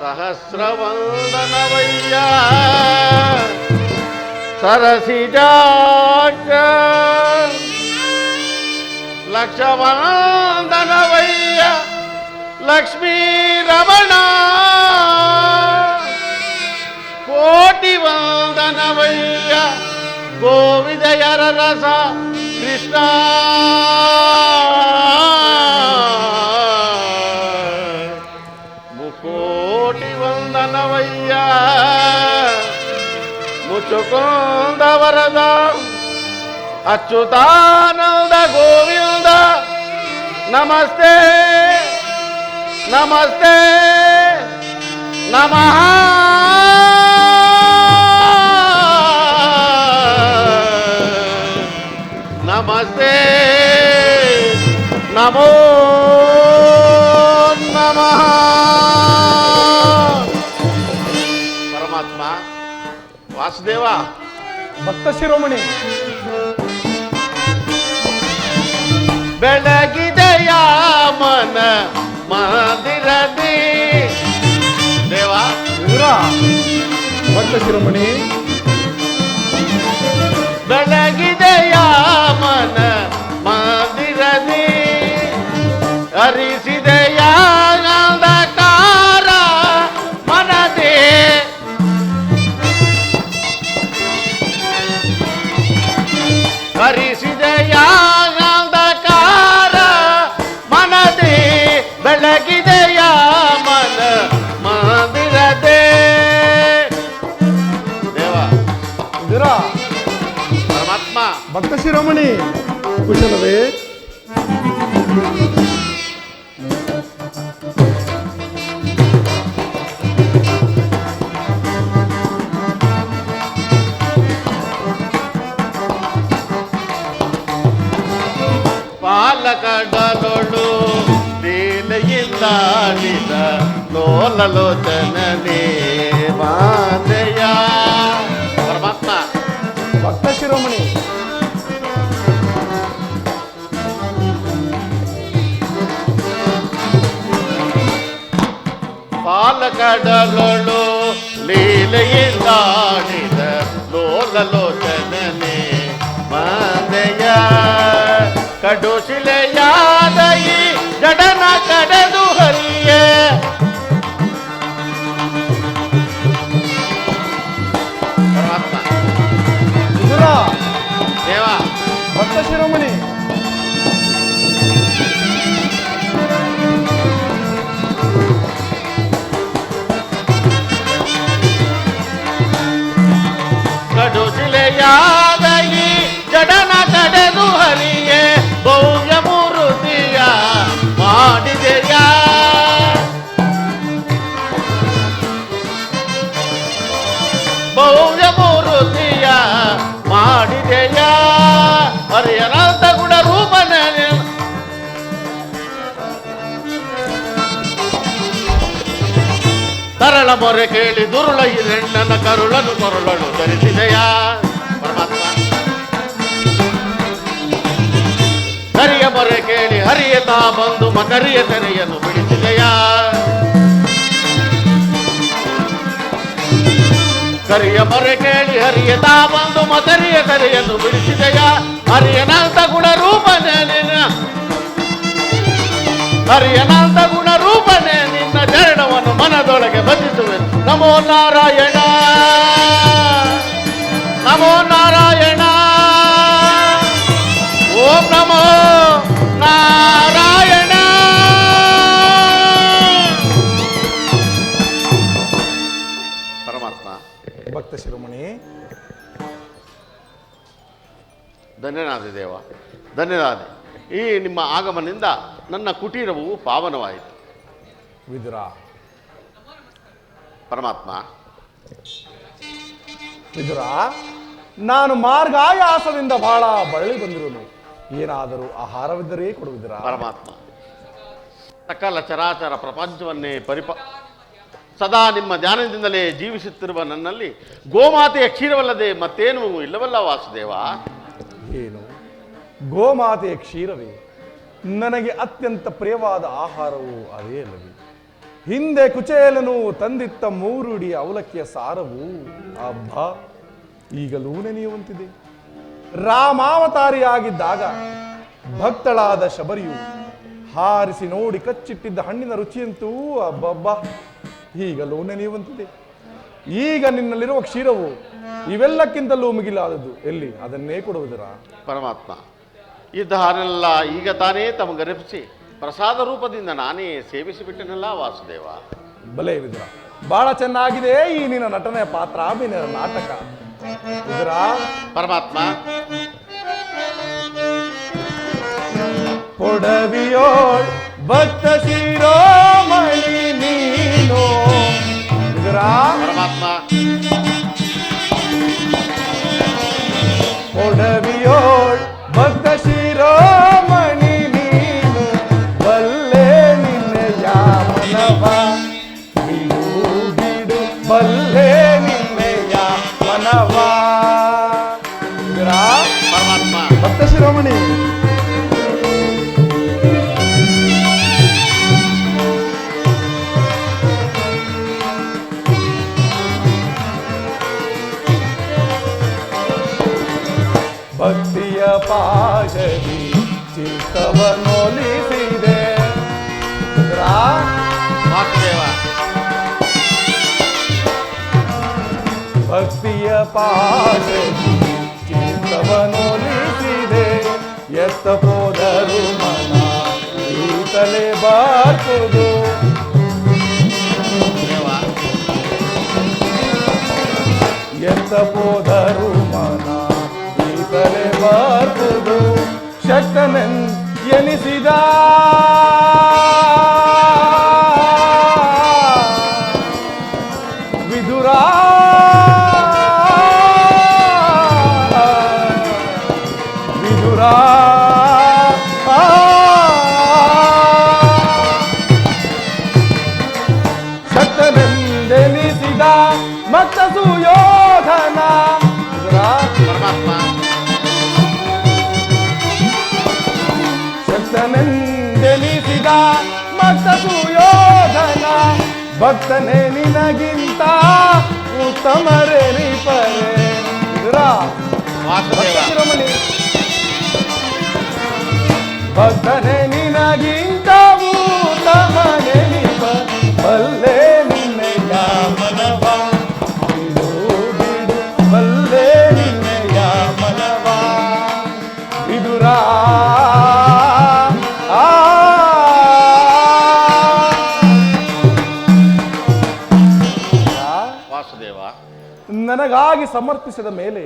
ಸಹಸ್ರವಂದನವಯ್ಯ ಸರಸಿಜಾಕ್ಷ, ಲಕ್ಷವಂದನವಯ್ಯ ಲಕ್ಷ್ಮೀ ರಮಣ, ಕೋಟಿ ವಂದನವಯ್ಯ ಗೋವಿದಯರ ರಸ ಕೃಷ್ಣ, ಮುಕೋಟಿ ವಂದನವಯ್ಯ ಮುಚುಕುಂದ ವರದ ಅಚ್ಯುತಾನಂದ ಗೋವಿಂದ, ನಮಸ್ತೆ ನಮಸ್ತೆ ನಮಃ. ನಮಸ್ತೆ ನಮೋ ನಮಃ. ಪರಮಾತ್ಮ ವಾಸುದೇವ, ಭಕ್ತ ಶಿರೋಮಣಿ, ಬೆಳಗಿದೆಯ ಮನ ಮಂದಿರದಿ ದೇವ. ಭಕ್ತ ಶಿರೋಮಣಿ, ಬೆಳಗಿದೆಯ ಮನ ಮಂದಿರದಿ, ಹರಿಸಿದೆಯ ಅಂಧಕಾರ ಮನದೇ, ಹರಿಸಿದೆಯ ಅಂಧಕಾರ ಮನದೇ, ಬೆಳಗಿದೆಯ ಮನ ಮಂದಿರದೇ ದೇವ. ಪರಮಾತ್ಮ, ಭಕ್ತ ಶಿರೋಮಣಿ ಕುಶಲವೇ? ಪಾಲಕಡಲೊಳು ಲೀಲೆಯಿಂದಾಡಿದ ಲೋಲಲೋಚನನೇ ಮಾತೆಯ. ಪರಮಾತ್ಮ, ಭಕ್ತ ಶಿರೋಮಣಿ, ಪಾಲಕಡಲೊಳು ಲೀಲೆಯಿಂದಾಡಿದ ಲೋಲಲೋಚನನೇ ಮಾತೆಯ, ಕಡುಶಿಲೆಯಾದ ಈ ಜಡನ ಕಡೆದು ಹರಿಯೇ. ಪರಮಾತ್ಮ ದೇವ, ಭಕ್ತ ಶಿರೋಮಣಿ, ಕಡುಶಿಲೆಯಾದ ಈ ಜಡನ ಕಡೆದು ಹರಿಯೇ, ಭವ್ಯ ಮೂರುತಿಯ ಮಾಡಿದೆಯ. ಭವ್ಯ ಮೂರುತಿಯ ಮಾಡಿದೆಯ, ಹರಿಯನಂತ ಗುಣ ರೂಪನೇ. ತರಳ ಮೊರೆ ಕೇಳಿ ದುರುಳ ಹಿರಣ್ಣನ ಕರುಳನು ಕೊರಳನು ಧರಿಸಿದೆಯ. ಪರಮಾತ್ಮ, ಹರಿಯ ಮೊರೆ ಕೇಳಿ ಹರಿಯ ತಾ ಬಂದು ಮಕರಿಯ ತೆರೆಯನ್ನು ಬಿಡಿಸಿದೆಯ. ಕರಿಯ ಮೊರೆ ಕೇಳಿ ಹರಿಯ ತಾ ಬಂದು ಮಕರಿಯ ತೆರೆಯನ್ನು ಬಿಡಿಸಿದೆಯ. ಹರಿಯನಂತ ಗುಣ ರೂಪನೇ ನಿನ್ನ, ಹರಿಯನಂತ ಗುಣ ರೂಪನೇ ನಿನ್ನ ಚರಣವನ್ನು ಮನದೊಳಗೆ ಭಜಿಸುವೆ. ನಮೋ ನಾರಾಯಣ, ನಮೋ ನಾರಾಯಣ. ಧನ್ಯನಾದೆ ದೇವ, ಧನ್ಯನಾದೆ. ಈ ನಿಮ್ಮ ಆಗಮನದಿಂದ ನನ್ನ ಕುಟೀರವು ಪಾವನವಾಯಿತು. ವಿದುರ, ಪರಮಾತ್ಮ. ವಿದುರ, ನಾನು ಮಾರ್ಗಾಯಾಸದಿಂದ ಬಹಳ ಬಳಲಿ ಬಂದಿರುವುದು. ಏನಾದರೂ ಆಹಾರವಿದ್ದರೆ ಕೊಡುವುದಿರ? ಪರಮಾತ್ಮ, ಸಕಲ ಚರಾಚರ ಪ್ರಪಂಚವನ್ನೇ ಸದಾ ನಿಮ್ಮ ಧ್ಯಾನದಿಂದಲೇ ಜೀವಿಸುತ್ತಿರುವ ನನ್ನಲ್ಲಿ ಗೋಮಾತೆಯ ಕ್ಷೀರವಲ್ಲದೆ ಮತ್ತೇನೂ ಇಲ್ಲವಲ್ಲ ವಾಸುದೇವ. ಏನು? ಗೋಮಾತೆಯ ಕ್ಷೀರವೇ ನನಗೆ ಅತ್ಯಂತ ಪ್ರಿಯವಾದ ಆಹಾರವು ಅದೇ ಅಲ್ಲವೇ? ಹಿಂದೆ ಕುಚೇಲನು ತಂದಿತ್ತ 3 ಇಡಿ ಅವಲಕ್ಕಿಯ ಸಾರವು ಹಬ್ಬ ಈಗಲೂ ನೆನೆಯುವಂತಿದೆ. ರಾಮಾವತಾರಿಯಾಗಿದ್ದಾಗ ಭಕ್ತಳಾದ ಶಬರಿಯು ಹಾರಿಸಿ ನೋಡಿ ಕಚ್ಚಿಟ್ಟಿದ್ದ ಹಣ್ಣಿನ ರುಚಿಯಂತೂ ಅಬ್ಬಬ್ಬ ಈಗಲೂ ನೆನೆಯುವಂತಿದೆ. ಈಗ ನಿನ್ನಲ್ಲಿರುವ ಕ್ಷೀರವು ಇವೆಲ್ಲಕ್ಕಿಂತಲೂ ಮಿಗಿಲಾದದ್ದು. ಎಲ್ಲಿ ಅದನ್ನೇ ಕೊಡುವುದರ? ಪರಮಾತ್ಮ, ಇದ್ದಾನೆಲ್ಲ ಈಗ ತಾನೇ ತಮಗರೆಪಿಸಿ ಪ್ರಸಾದ ರೂಪದಿಂದ ನಾನೇ ಸೇವಿಸಿಬಿಟ್ಟೆನಲ್ಲ ವಾಸುದೇವ. ಬಲೆ ವಿದುರ, ಬಹಳ ಚೆನ್ನಾಗಿದೆ ಈ ನಿನ್ನ ನಟನೆಯ ಪಾತ್ರ, ನಿನ್ನ ನಾಟಕ. ವಿದುರ, ಪರಮಾತ್ಮ. ಕೊಡವಿಯೋಳ್ ಭಕ್ತ ಶಿರೋಮಣಿ ನೀನು. ವಿದುರ, ಪರಮಾತ್ಮ. ಕೊಡವಿಯೋಳ್ ಭಕ್ತ ಶಿರೋಮಣಿ ನೀನು. ಬಲ್ಲೆ ನಿನ್ನೆಯ ಮನವ ಬಿಡು ಬಿಡು, ಬಲ್ಲೆ ನಿನ್ನೆಯ ಮನವ. ವಿದುರ, ಪರಮಾತ್ಮ. ಭಕ್ತ ಶಿರೋಮಣಿ. ಭಕ್ತಿಯ ಪಾಶದಿ ಚಿತ್ತವನ್ನೊಲಿಸಿದೆ. ವಾಸುದೇವ. ಭಕ್ತಿಯ ಪಾಶದಿ ಚಿತ್ತವನ್ನೊಲಿಸಿದೆ. ಎತ್ತ ಹೋದರು ಮನ ಈತಲೇ ಬಾರ್ಪುದು. ಎತ್ತ ಹೋದರು ಮನ ಈತಲೇ ಬಾರ್ಪುದು. ಶಕ್ತನೆನ್ ಎನಿಸಿದ ವಿದುರ, ವಿದುರ, ಶಕ್ತನೆಂದೆನಿಸಿದ ಮತ್ತ ಸುಯೋಧನ. ವಿದುರ, ಪರಮಾತ್ಮ. ಶಕ್ತನೆಂದೆನಿಸಿದ ಮತ್ತ ಸುಯೋಧನ. ಭಕ್ತನೇ ನಿನಗಿಂತ ಉತ್ತಮರೆನಿಪರೆ. ವಿದುರ, ವಾಸುದೇವ. ಶಿರೋಮಣಿ. ಭಕ್ತನೇ ನಿನಗಿಂತ ಉತ್ತಮನೆನಿಪ. ಬಲ್ಲೆ ನಿನ್ನೆಯ ಮನವ ಬಿಡು ಬಿಡು, ಬಲ್ಲೆ ನಿನ್ನೆಯ ಮನವ. ವಿದುರ, ವಾಸುದೇವ. ನನಗಾಗಿ ಸಮರ್ಪಿಸಿದ ಮೇಲೆ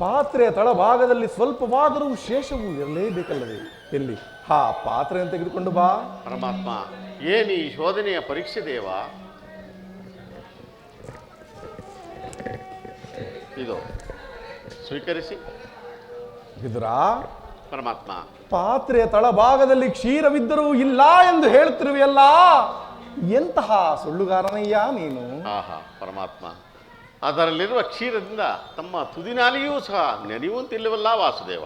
ಪಾತ್ರೆಯ ತಳಭಾಗದಲ್ಲಿ ಸ್ವಲ್ಪವಾದರೂ ಶೇಷವು ಇರಲೇಬೇಕಲ್ಲವೇ? ಎಲ್ಲಿ ಹಾ ಪಾತ್ರೆಯನ್ನು ತೆಗೆದುಕೊಂಡು ಬಾ. ಪರಮಾತ್ಮ, ಏನು ಈ ಶೋಧನೆಯ ಪರೀಕ್ಷೆ ದೇವ? ಇದು ಸ್ವೀಕರಿಸಿ. ವಿದುರ, ಪರಮಾತ್ಮ. ಪಾತ್ರೆಯ ತಳಭಾಗದಲ್ಲಿ ಕ್ಷೀರವಿದ್ದರೂ ಇಲ್ಲ ಎಂದು ಹೇಳುತ್ತಿರುವೆಯಲ್ಲ, ಎಂತಹ ಸುಳ್ಳುಗಾರನಯ್ಯ ನೀನು. ಆಹಾ ಪರಮಾತ್ಮ, ಅದರಲ್ಲಿರುವ ಕ್ಷೀರದಿಂದ ತಮ್ಮ ತುದಿನಾಲಿಯೂ ಸಹ ನೆನೆಯುವಂತಿಲ್ಲವಲ್ಲ ವಾಸುದೇವ.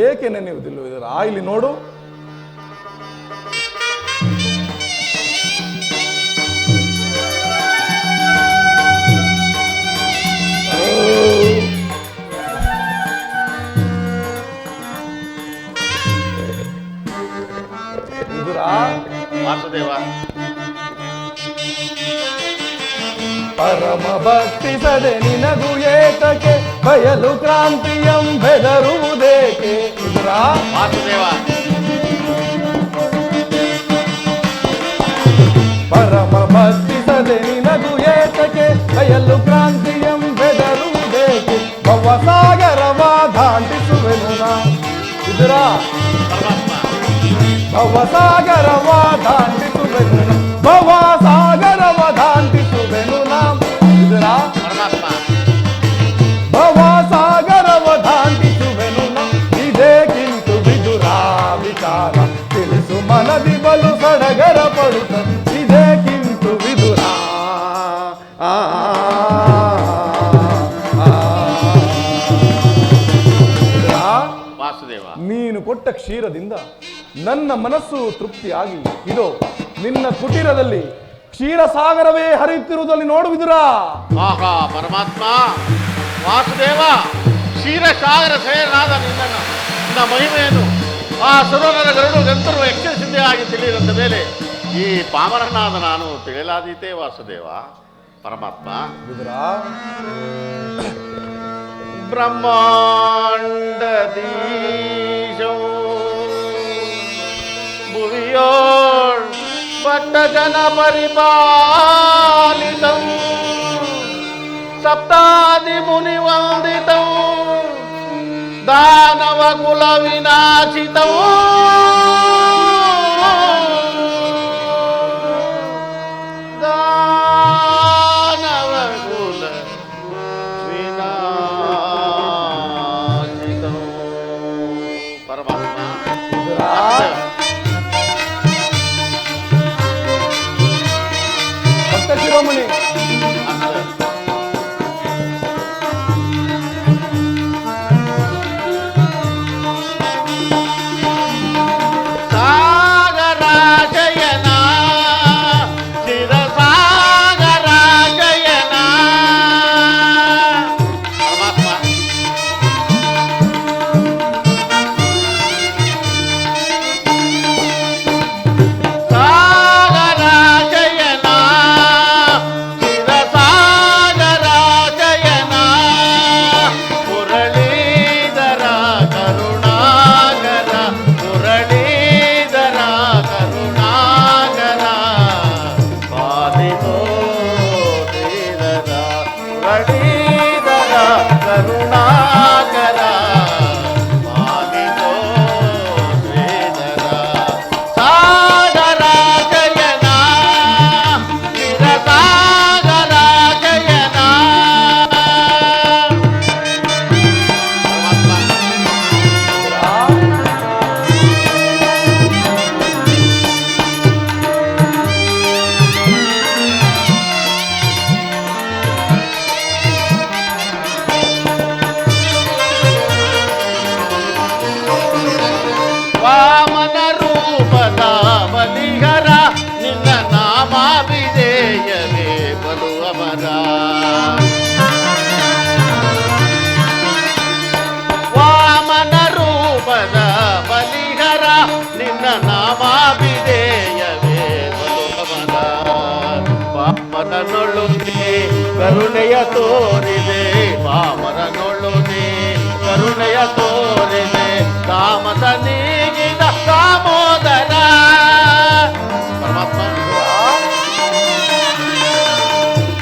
ಏಕೆ ನೆನೆಯುವುದಿಲ್ಲವಿದರ? ಇಲ್ಲಿ ನೋಡು. ವಾಸುದೇವ. ಪರಮ ಭಕ್ತಿ ಸದೆ ನಿನಗೂ ಏತಕ್ಕೆ, ಬಯಲು ಕ್ರಾಂತಿಯಂ ಬೆದರುವುದೇಕೆ. ವಾಸುದೇವ. ಪರಮ ಭಕ್ತಿ ಸದೆ ನಿನಗೂ ಏತಕ್ಕೆ, ಬಯಲು ಕ್ರಾಂತಿಯಂ ಬೆದರುವುದೇಕೆ. ಭವಸಾಗರವ ದಾಟಿಸು ಕ್ಷೀರದಿಂದ ನನ್ನ ಮನಸ್ಸು ತೃಪ್ತಿಯಾಗಿ ಇದೋ ನಿನ್ನ ಕುಟೀರದಲ್ಲಿ ಕ್ಷೀರಸಾಗರವೇ ಹರಿಯುತ್ತಿರುವುದರಲ್ಲಿ ನೋಡುವಿದುರಾ. ಆಹಾ ಪರಮಾತ್ಮ ವಾಸುದೇವ, ಕ್ಷೀರಸಾಗರ ಸೇನಾದ ನಿನ್ನ ಮಹಿಮೆಯನ್ನು ಆ ಸುರನರ ಗರುಡು ಗಂತರು ಎಚ್ಚರಿಸಿದ್ದೇ ಆಗಿ ತಿಳಿದಂತ ಮೇಲೆ ಈ ಪಾಮರನಾದ ನಾನು ತಿಳಿಯಲಾದೀತೆ ವಾಸುದೇವ. ಪರಮಾತ್ಮ ವಿದುರಾ, ಬ್ರಹ್ಮಾಂಡದೀಶೋ ಭುವಿಯೋಳ್ ಭಕ್ತ ಜನ ಪರಿಪಾಲಿತಂ ಸಪ್ತಾದಿ ಮುನಿ ವಂದಿತಂ ದಾನವ ಕುಲ ವಿನಾಶಿತಂ ದಾನವ ಕುಲ ವಿನಾಶಿತಂ. ಪರಮಾತ್ಮ ಭಕ್ತ ಶಿರೋಮಣಿ, ವಾಮನ ರೂಪದ ಬಲಿಹರ ನಿನ್ನ ನಾಮಾಭಿಧೇಯವೇ ಬಲುವಮನ. ವಾಮನನೊಳುನೆ ಕರುಣೆಯ ತೋರಿದೆ, ವಾಮನನೊಳುನೆ ಕರುಣೆಯ ತೋರಿದೆ, ತಾಮಸ ನೀಗಿದ ದಾಮೋದರ. ಪರಮಾತ್ಮ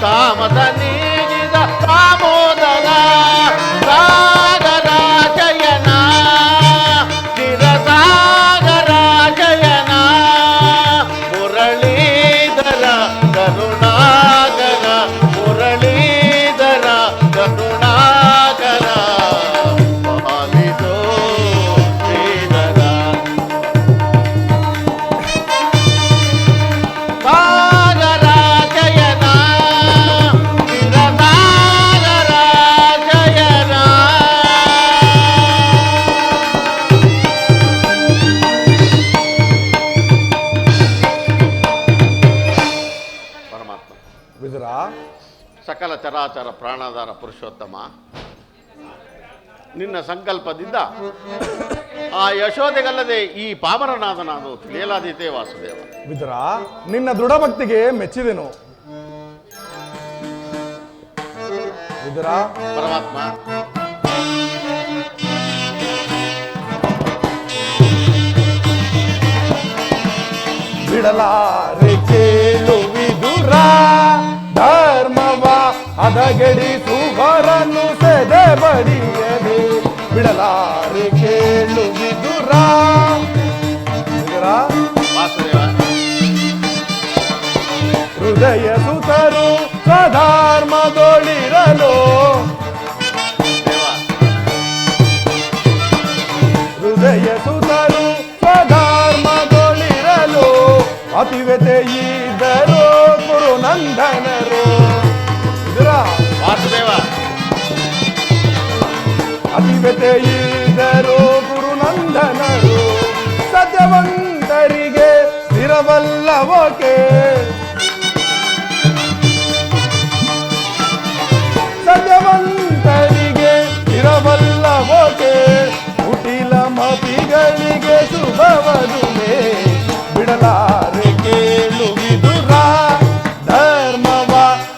ತಾಮಸ ನೀಗಿದ ದಾಮೋದರ ಸಾಗರ ಜಯನ ಚಿರಸಾಗರ ಜಯನ ಮುರಳೀಧರ ಕರುಣಾಕರ ಮುರಳೀಧರ ಕರುಣಾಕರ ಪಾಲಿಸೋ ಶ್ರೀಧರ ಸಾಗರ ಜಯನ ಚಿರಸಾಗರ ಜಯನ. ಪರಮಾತ್ಮ ವಿದುರಾ, ಸಕಲ ಚರಾಚರ ಪ್ರಾಣಾಧಾರ ಪುರುಷೋತ್ತಮ, ನಿನ್ನ ಸಂಕಲ್ಪದಿಂದ ಆ ಯಶೋದೆಗಲ್ಲದೆ ಈ ಪಾಮರನಾದ ನಾನು ತಿಳಿಯಲಾದೀತೆ ವಾಸುದೇವ. ವಿದುರಾ, ನಿನ್ನ ದೃಢಭಕ್ತಿಗೆ ಮೆಚ್ಚಿದೆನು. ವಿದುರಾ, ಪರಮಾತ್ಮ ಬಿಡಲಾರೆ ಕೇಳು ವಿದುರಾ, ಧರ್ಮವ ಹದಗೆಡಿಸುವರನ್ನು ಸೆದೆ ಬಡಿಯದೆ. ಬಿಡಲಾರೆ ಕೇಳು ವಿದುರಾ. ವಿದುರಾ, ವಾಸುದೇವ ಹೃದಯ ಸುತರು ಸ್ವಧರ್ಮದೊಳಿರಲು, ದೇವ ಹೃದಯ ಸುತರು ಸ್ವಧರ್ಮದೊಳಿರಲು ಅತಿವೆತೆ ಇದ್ದರು ಗುರುನಂದನರು. ವಿದುರಾ, ವಾಸುದೇವ ಅತಿವೆತೆ ಇದ್ದರು ಗುರುನಂದನರು. ಸತ್ಯವಂತರಿಗೆ ಸ್ಥಿರವಲ್ಲವೋಕೆ ಸತ್ಯವಂತರಿಗೆ ಸ್ಥಿರವಲ್ಲವೋಕೆ ಕುಟಿಲ ಮಪಿಗಳಿಗೆ ಶುಭವದುವೆ ಬಿಡಲಾರೆ ಕೇಳು ವಿದುರ ಧರ್ಮವ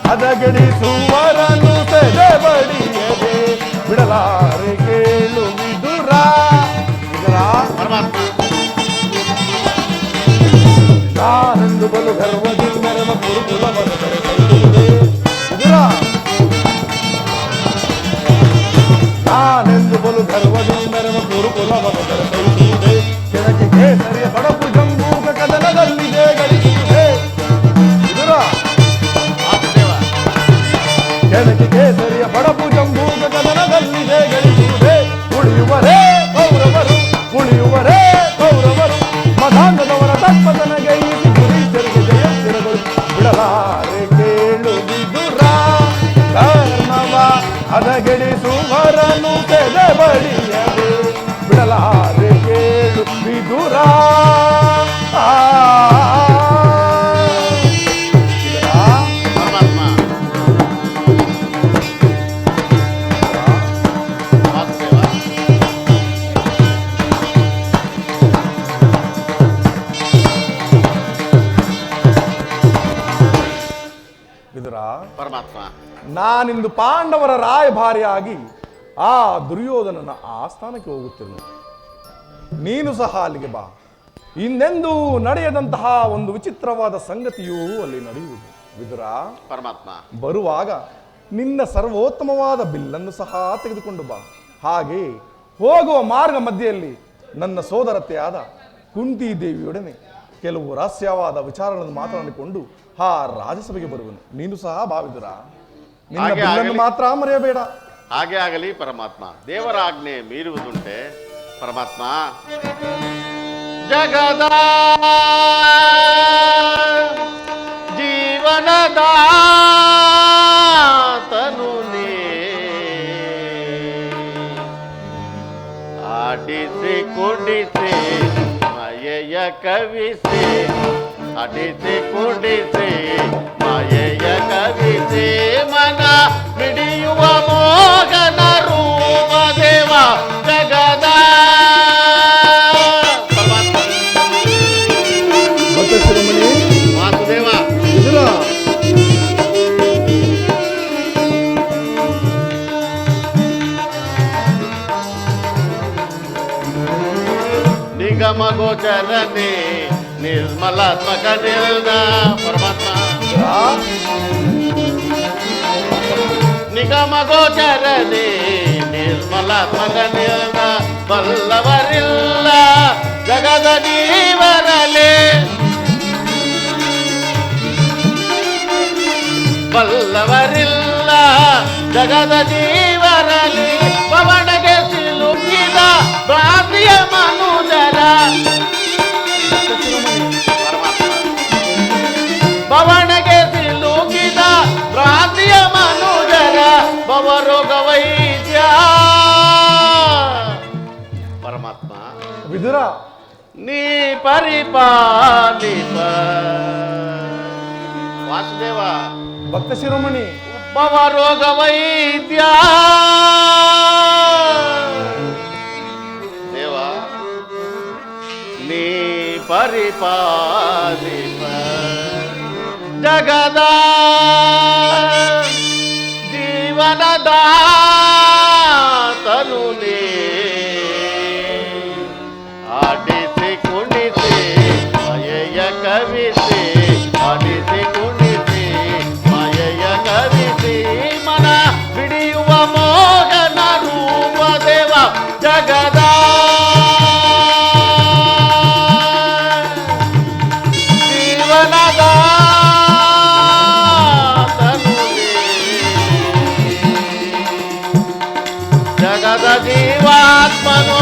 ಹದಗೆಡಿಸುವರನ್ನು ಸೆದೆ ಬಡಿಯದೆ ಬಿಡಲಾರೆ ಕೇಳು ವಿದುರ ನಾನೆಂದು ಬಲು ಗರ್ವದಿ ಮೆರವ ಗುರುಕುಲವನ್ನು ಕರೆದೊಯ್ಯುವುದೇ ವಿದುರ ನಾನೆಂದು ಬಲು ಗರ್ವದಿ ಮೆರವ ಗುರುಕುಲವನ್ನು ಕರೆದೊಯ್ಯುವುದೇ ಕೆಳಗೆ ಕೇಸರಿಯ ಬಡಪು ಜಂಬೂಕ ಕದನದಲ್ಲಿದೆ ಗಳಿಸುವುದೇ ವಿದುರ ಕೆಳಗೆ ಕೇಸರಿಯ ಬಡಪು ಜಂಬೂಕ ಕದನದಲ್ಲಿದೆ ಗಳಿಸುವುದೇ ಉಳಿಯುವರೇ ಕೌರವರು ಉಳಿಯುವರೇ ಕೌರವರು ಮದಾಂಧದವರ ತತ್ಪತನಗೆ ಈಸಿ ಗುರೀಶರಿಗೆ ಜಯಸ್ಥಿರಗಳು ಬಿಡಲಾರೆ ಕೇಳು ವಿದುರ ಕರ್ಮವ ಹದಗೆಡಿಸುವರನು ಸೆದೆ ಬಡಿಯದೆ ಬಿಡಲಾರೆ ಕೇಳು ವಿದುರ ಪರಮಾತ್ಮ ನಾನಿಂದು ಪಾಂಡವರ ರಾಯಭಾರಿಯಾಗಿ ಆ ದುರ್ಯೋಧನನ ಆಸ್ಥಾನಕ್ಕೆ ಹೋಗುತ್ತಿರುವೆ. ನೀನು ಸಹ ಅಲ್ಲಿಗೆ ಬಾ. ಇನ್ನೆಂದೂ ನಡೆಯದಂತಹ ಒಂದು ವಿಚಿತ್ರವಾದ ಸಂಗತಿಯೂ ಅಲ್ಲಿ ನಡೆಯುವುದು ವಿದುರ. ಪರಮಾತ್ಮ ಬರುವಾಗ ನಿನ್ನ ಸರ್ವೋತ್ತಮವಾದ ಬಿಲ್ಲನ್ನು ಸಹ ತೆಗೆದುಕೊಂಡು ಬಾ. ಹಾಗೆ ಹೋಗುವ ಮಾರ್ಗ ಮಧ್ಯೆಯಲ್ಲಿ ನನ್ನ ಸೋದರತೆಯಾದ ಕುಂತಿ ದೇವಿಯೊಡನೆ ಕೆಲವು ರಹಸ್ಯವಾದ ವಿಚಾರಗಳನ್ನು ಮಾತನಾಡಿಕೊಂಡು ಆ ರಾಜಸಭೆಗೆ ಬರುವನು. ನೀನು ಸಹ ಭಾವಿದುರ. ನಿನ್ನ ಬಿಲ್ಲನ್ನು ಮಾತ್ರ ಮರೆಯಬೇಡ. ಹಾಗೆ ಆಗಲಿ ಪರಮಾತ್ಮ. ದೇವರ ಆಜ್ಞೆ ಮೀರುವುದುಂಟೆ ಪರಮಾತ್ಮ. ಜಗದ ಜೀವನದ ತನುನೇ ಆಡಿಸಿ ಕುಡಿಸಿ ಮಯೆಯ ಕವಿಸಿ ಅಡಿಸಿ ಕುಡಿಸಿ ಮಾಯೆಯ ಕವಿಸಿ ಮನ ಮಿಡಿಯುವ ಮೋಗನ ರೂಪ ದೇವ ಜಗದ ವಾಸುದೇವ ನಿಗಮ ಗೋಚರನೆ ನಿರ್ಮಲಾತ್ಮಕ ನಿಲ್ದ ಪರಮಾತ್ಮ. ನಿಗಮ ಗೋಚರನೆ ನಿರ್ಮಲಾತ್ಮಕ ನಿಲ್ದ ಬಲ್ಲವರಿಲ್ಲ ಜಗದ ಜೀವರಲೆ ಬಲ್ಲವರಿಲ್ಲ ಜಗದ ಜೀವರಲಿ ಪವನಗೆ ಸಿಲುಕಿದ ಭ್ರಾಂತಿಯ ಮನುಜರ ಪವನಗೆ ಸಿಲುಕಿದ ಭ್ರಾಂತಿಯ ಮನುಜರ ಭವರೋಗ ವೈದ್ಯ ಪರಮಾತ್ಮ. ವಿದುರ ನೀ ಪರಿಪಾಲಿಪ ವಾಸುದೇವ ಭಕ್ತ ಶಿರೋಮಣಿ ಭವರೋಗ ವೈದ್ಯ ದೇವ ನೀ ಪರಿಪಾಲಿಪ ಜಗದ ಜೀವನದ ತನುನೇ ಆಡಿಸಿ ಕುಣಿಸಿ ಮಯೆಯ ಕವಿಸಿ ಆಡಿಸಿ ಕುಣಿಸಿ ಮಯೆಯ ಕವಿಸಿ ಮನ ಬಿಡಿಯುವ ಮೋಗನ ರೂಪ ದೇವ ಜಗದ ಜೀವನದ ಜಗದ ಜೀವಾತ್ಮನು